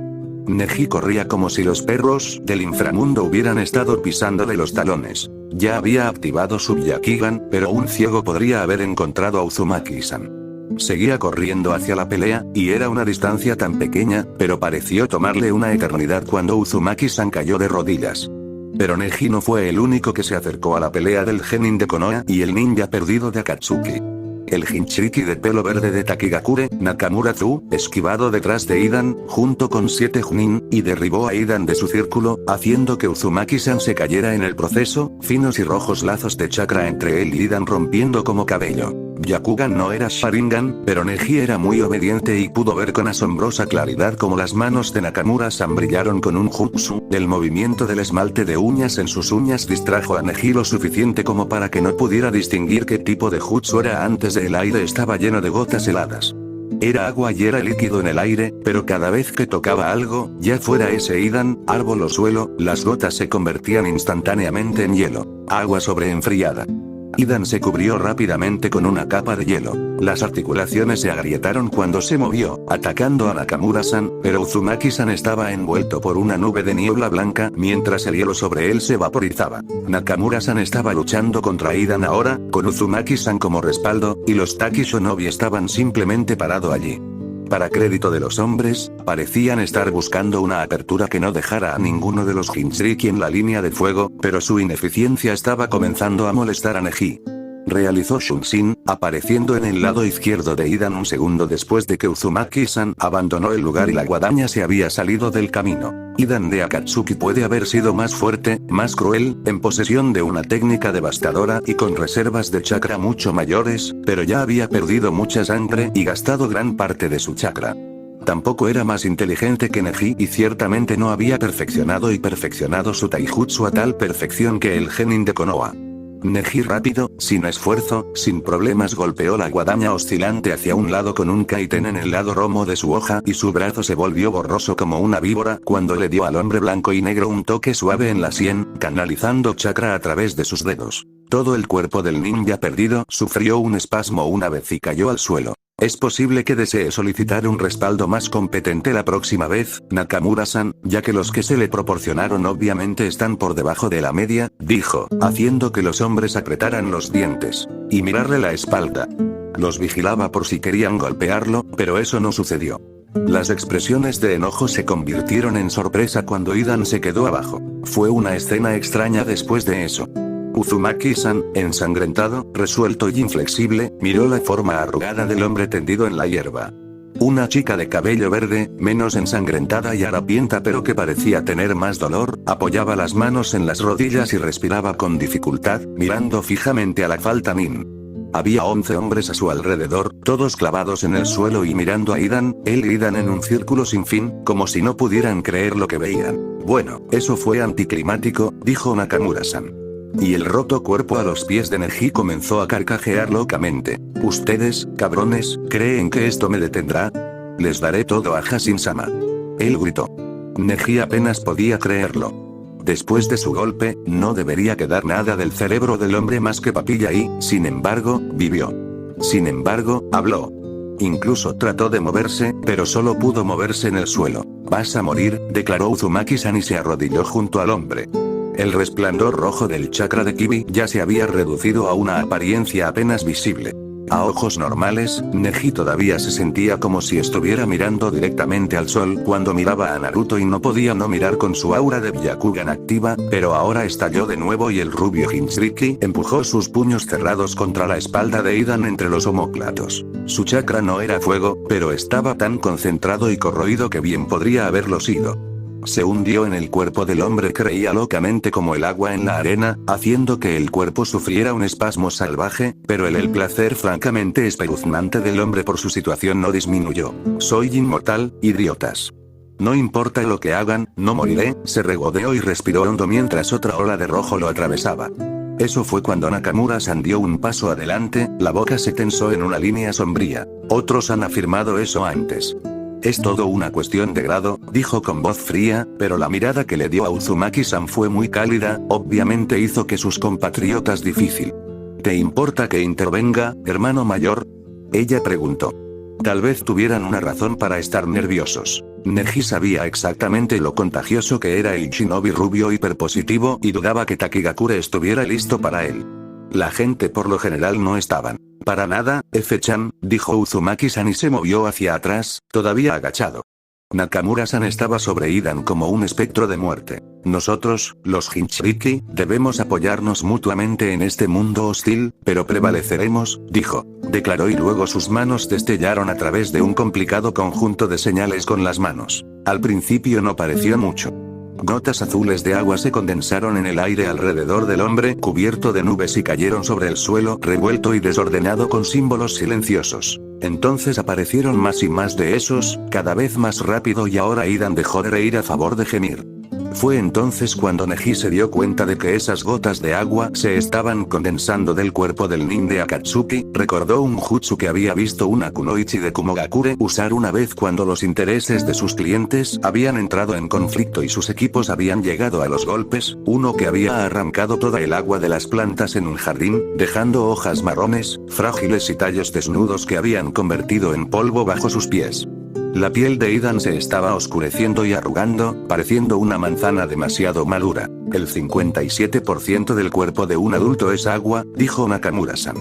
Neji corría como si los perros del inframundo hubieran estado pisándole los talones. Ya había activado su Byakugan, pero un ciego podría haber encontrado a Uzumaki-san. Seguía corriendo hacia la pelea, y era una distancia tan pequeña, pero pareció tomarle una eternidad cuando Uzumaki-san cayó de rodillas. Pero Neji no fue el único que se acercó a la pelea del genin de Konoha y el ninja perdido de Akatsuki. El Jinchuriki de pelo verde de Takigakure, Nakamura-zu, esquivado detrás de Idan, junto con 7 Junin, y derribó a Idan de su círculo, haciendo que Uzumaki-san se cayera en el proceso, finos y rojos lazos de chakra entre él y Idan rompiendo como cabello. Byakugan no era Sharingan, pero Neji era muy obediente y pudo ver con asombrosa claridad cómo las manos de Nakamura-san brillaron con un jutsu. El movimiento del esmalte de uñas en sus uñas distrajo a Neji lo suficiente como para que no pudiera distinguir qué tipo de jutsu era antes de el aire estaba lleno de gotas heladas. Era agua y era líquido en el aire, pero cada vez que tocaba algo, ya fuera ese Idan, árbol o suelo, las gotas se convertían instantáneamente en hielo. Agua sobreenfriada. Idan se cubrió rápidamente con una capa de hielo. Las articulaciones se agrietaron cuando se movió, atacando a Nakamura-san, pero Uzumaki-san estaba envuelto por una nube de niebla blanca mientras el hielo sobre él se vaporizaba. Nakamura-san estaba luchando contra Idan ahora, con Uzumaki-san como respaldo, y los Taki Shonobi estaban simplemente parados allí. Para crédito de los hombres, parecían estar buscando una apertura que no dejara a ninguno de los Jinchuriki en la línea de fuego, pero su ineficiencia estaba comenzando a molestar a Neji. Realizó Shunshin, apareciendo en el lado izquierdo de Idan un segundo después de que Uzumaki-san abandonó el lugar y la guadaña se había salido del camino. Idan de Akatsuki puede haber sido más fuerte, más cruel, en posesión de una técnica devastadora y con reservas de chakra mucho mayores, pero ya había perdido mucha sangre y gastado gran parte de su chakra. Tampoco era más inteligente que Neji y ciertamente no había perfeccionado su taijutsu a tal perfección que el genin de Konoha. Neji rápido, sin esfuerzo, sin problemas golpeó la guadaña oscilante hacia un lado con un kaiten en el lado romo de su hoja y su brazo se volvió borroso como una víbora cuando le dio al hombre blanco y negro un toque suave en la sien, canalizando chakra a través de sus dedos. Todo el cuerpo del ninja perdido sufrió un espasmo una vez y cayó al suelo. Es posible que desee solicitar un respaldo más competente la próxima vez, Nakamura-san, ya que los que se le proporcionaron obviamente están por debajo de la media, dijo, haciendo que los hombres apretaran los dientes. Y mirarle la espalda. Los vigilaba por si querían golpearlo, pero eso no sucedió. Las expresiones de enojo se convirtieron en sorpresa cuando Idan se quedó abajo. Fue una escena extraña después de eso. Uzumaki-san, ensangrentado, resuelto y inflexible, miró la forma arrugada del hombre tendido en la hierba. Una chica de cabello verde, menos ensangrentada y harapienta pero que parecía tener más dolor, apoyaba las manos en las rodillas y respiraba con dificultad, mirando fijamente a la falta Nin. Había 11 hombres a su alrededor, todos clavados en el suelo y mirando a Idan, él y Idan en un círculo sin fin, como si no pudieran creer lo que veían. Bueno, eso fue anticlimático, dijo Nakamura-san. Y el roto cuerpo a los pies de Neji comenzó a carcajear locamente. ¿Ustedes, cabrones, creen que esto me detendrá? Les daré todo a Hashin-sama. Él gritó. Neji apenas podía creerlo. Después de su golpe, no debería quedar nada del cerebro del hombre más que papilla y, sin embargo, vivió. Sin embargo, habló. Incluso trató de moverse, pero solo pudo moverse en el suelo. Vas a morir, declaró Uzumaki-san y se arrodilló junto al hombre. El resplandor rojo del chakra de Kibi ya se había reducido a una apariencia apenas visible. A ojos normales, Neji todavía se sentía como si estuviera mirando directamente al sol cuando miraba a Naruto y no podía no mirar con su aura de Byakugan activa, pero ahora estalló de nuevo y el rubio Jinchuriki empujó sus puños cerrados contra la espalda de Idan entre los omóplatos. Su chakra no era fuego, pero estaba tan concentrado y corroído que bien podría haberlo sido. Se hundió en el cuerpo del hombre que reía locamente como el agua en la arena, haciendo que el cuerpo sufriera un espasmo salvaje, pero el placer francamente espeluznante del hombre por su situación no disminuyó. Soy inmortal, idiotas. No importa lo que hagan, no moriré, se regodeó y respiró hondo mientras otra ola de rojo lo atravesaba. Eso fue cuando Nakamura-san dio un paso adelante, la boca se tensó en una línea sombría. Otros han afirmado eso antes. Es todo una cuestión de grado, dijo con voz fría, pero la mirada que le dio a Uzumaki-san fue muy cálida, obviamente hizo que sus compatriotas difícil. ¿Te importa que intervenga, hermano mayor? Ella preguntó. Tal vez tuvieran una razón para estar nerviosos. Neji sabía exactamente lo contagioso que era el shinobi rubio hiperpositivo y dudaba que Takigakure estuviera listo para él. La gente por lo general no estaban. Para nada, F-chan, dijo Uzumaki-san y se movió hacia atrás, todavía agachado. Nakamura-san estaba sobre Idan como un espectro de muerte. Nosotros, los Jinchuriki, debemos apoyarnos mutuamente en este mundo hostil, pero prevaleceremos, dijo. Declaró y luego sus manos destellaron a través de un complicado conjunto de señales con las manos. Al principio no pareció mucho. Gotas azules de agua se condensaron en el aire alrededor del hombre cubierto de nubes y cayeron sobre el suelo revuelto y desordenado con símbolos silenciosos. Entonces aparecieron más y más de esos, cada vez más rápido y ahora Idan dejó de reír a favor de gemir. Fue entonces cuando Neji se dio cuenta de que esas gotas de agua se estaban condensando del cuerpo del nin de Akatsuki. Recordó un jutsu que había visto una kunoichi de Kumogakure usar una vez cuando los intereses de sus clientes habían entrado en conflicto y sus equipos habían llegado a los golpes, uno que había arrancado toda el agua de las plantas en un jardín, dejando hojas marrones, frágiles y tallos desnudos que habían convertido en polvo bajo sus pies. La piel de Idan se estaba oscureciendo y arrugando, pareciendo una manzana demasiado madura. El 57% del cuerpo de un adulto es agua, dijo Nakamura-san.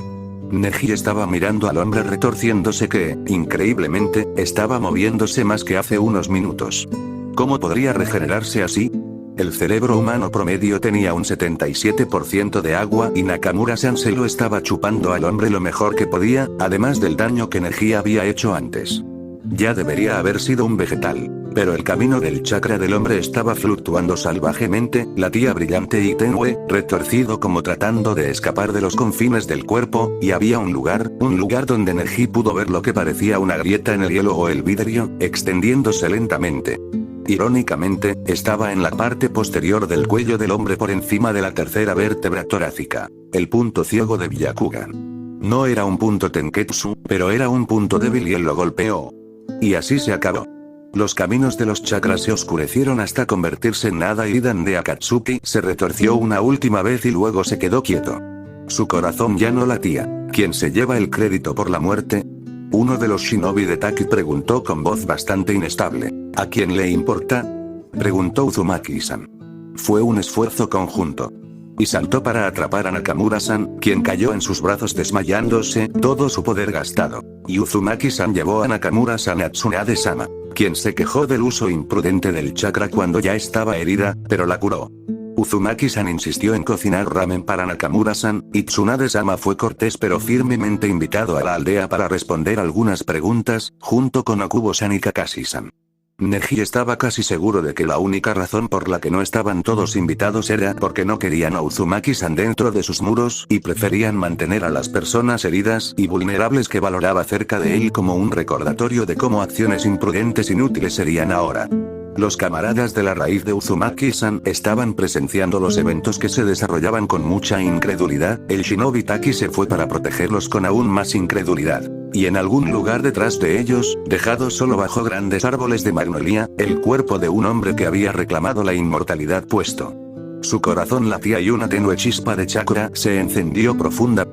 Neji estaba mirando al hombre retorciéndose que, increíblemente, estaba moviéndose más que hace unos minutos. ¿Cómo podría regenerarse así? El cerebro humano promedio tenía un 77% de agua y Nakamura-san se lo estaba chupando al hombre lo mejor que podía, además del daño que Neji había hecho antes. Ya debería haber sido un vegetal. Pero el camino del chakra del hombre estaba fluctuando salvajemente, latía brillante y tenue, retorcido como tratando de escapar de los confines del cuerpo, y había un lugar donde Neji pudo ver lo que parecía una grieta en el hielo o el vidrio, extendiéndose lentamente. Irónicamente, estaba en la parte posterior del cuello del hombre por encima de la tercera vértebra torácica. El punto ciego de Byakugan. No era un punto Tenketsu, pero era un punto débil y él lo golpeó. Y así se acabó. Los caminos de los chakras se oscurecieron hasta convertirse en nada y Idan de Akatsuki se retorció una última vez y luego se quedó quieto. Su corazón ya no latía. ¿Quién se lleva el crédito por la muerte? Uno de los shinobi de Taki preguntó con voz bastante inestable. ¿A quién le importa? Preguntó Uzumaki-san. Fue un esfuerzo conjunto. Y saltó para atrapar a Nakamura-san, quien cayó en sus brazos desmayándose, todo su poder gastado. Y Uzumaki-san llevó a Nakamura-san a Tsunade-sama, quien se quejó del uso imprudente del chakra cuando ya estaba herida, pero la curó. Uzumaki-san insistió en cocinar ramen para Nakamura-san, y Tsunade-sama fue cortés pero firmemente invitado a la aldea para responder algunas preguntas, junto con Okubo-san y Kakashi-san. Neji estaba casi seguro de que la única razón por la que no estaban todos invitados era porque no querían a Uzumaki-san dentro de sus muros y preferían mantener a las personas heridas y vulnerables que valoraba cerca de él como un recordatorio de cómo acciones imprudentes inútiles serían ahora. Los camaradas de la raíz de Uzumaki-san estaban presenciando los eventos que se desarrollaban con mucha incredulidad. El shinobi Taki se fue para protegerlos con aún más incredulidad. Y en algún lugar detrás de ellos, dejado solo bajo grandes árboles de magnolia, el cuerpo de un hombre que había reclamado la inmortalidad puesto. Su corazón latía y una tenue chispa de chakra se encendió profunda.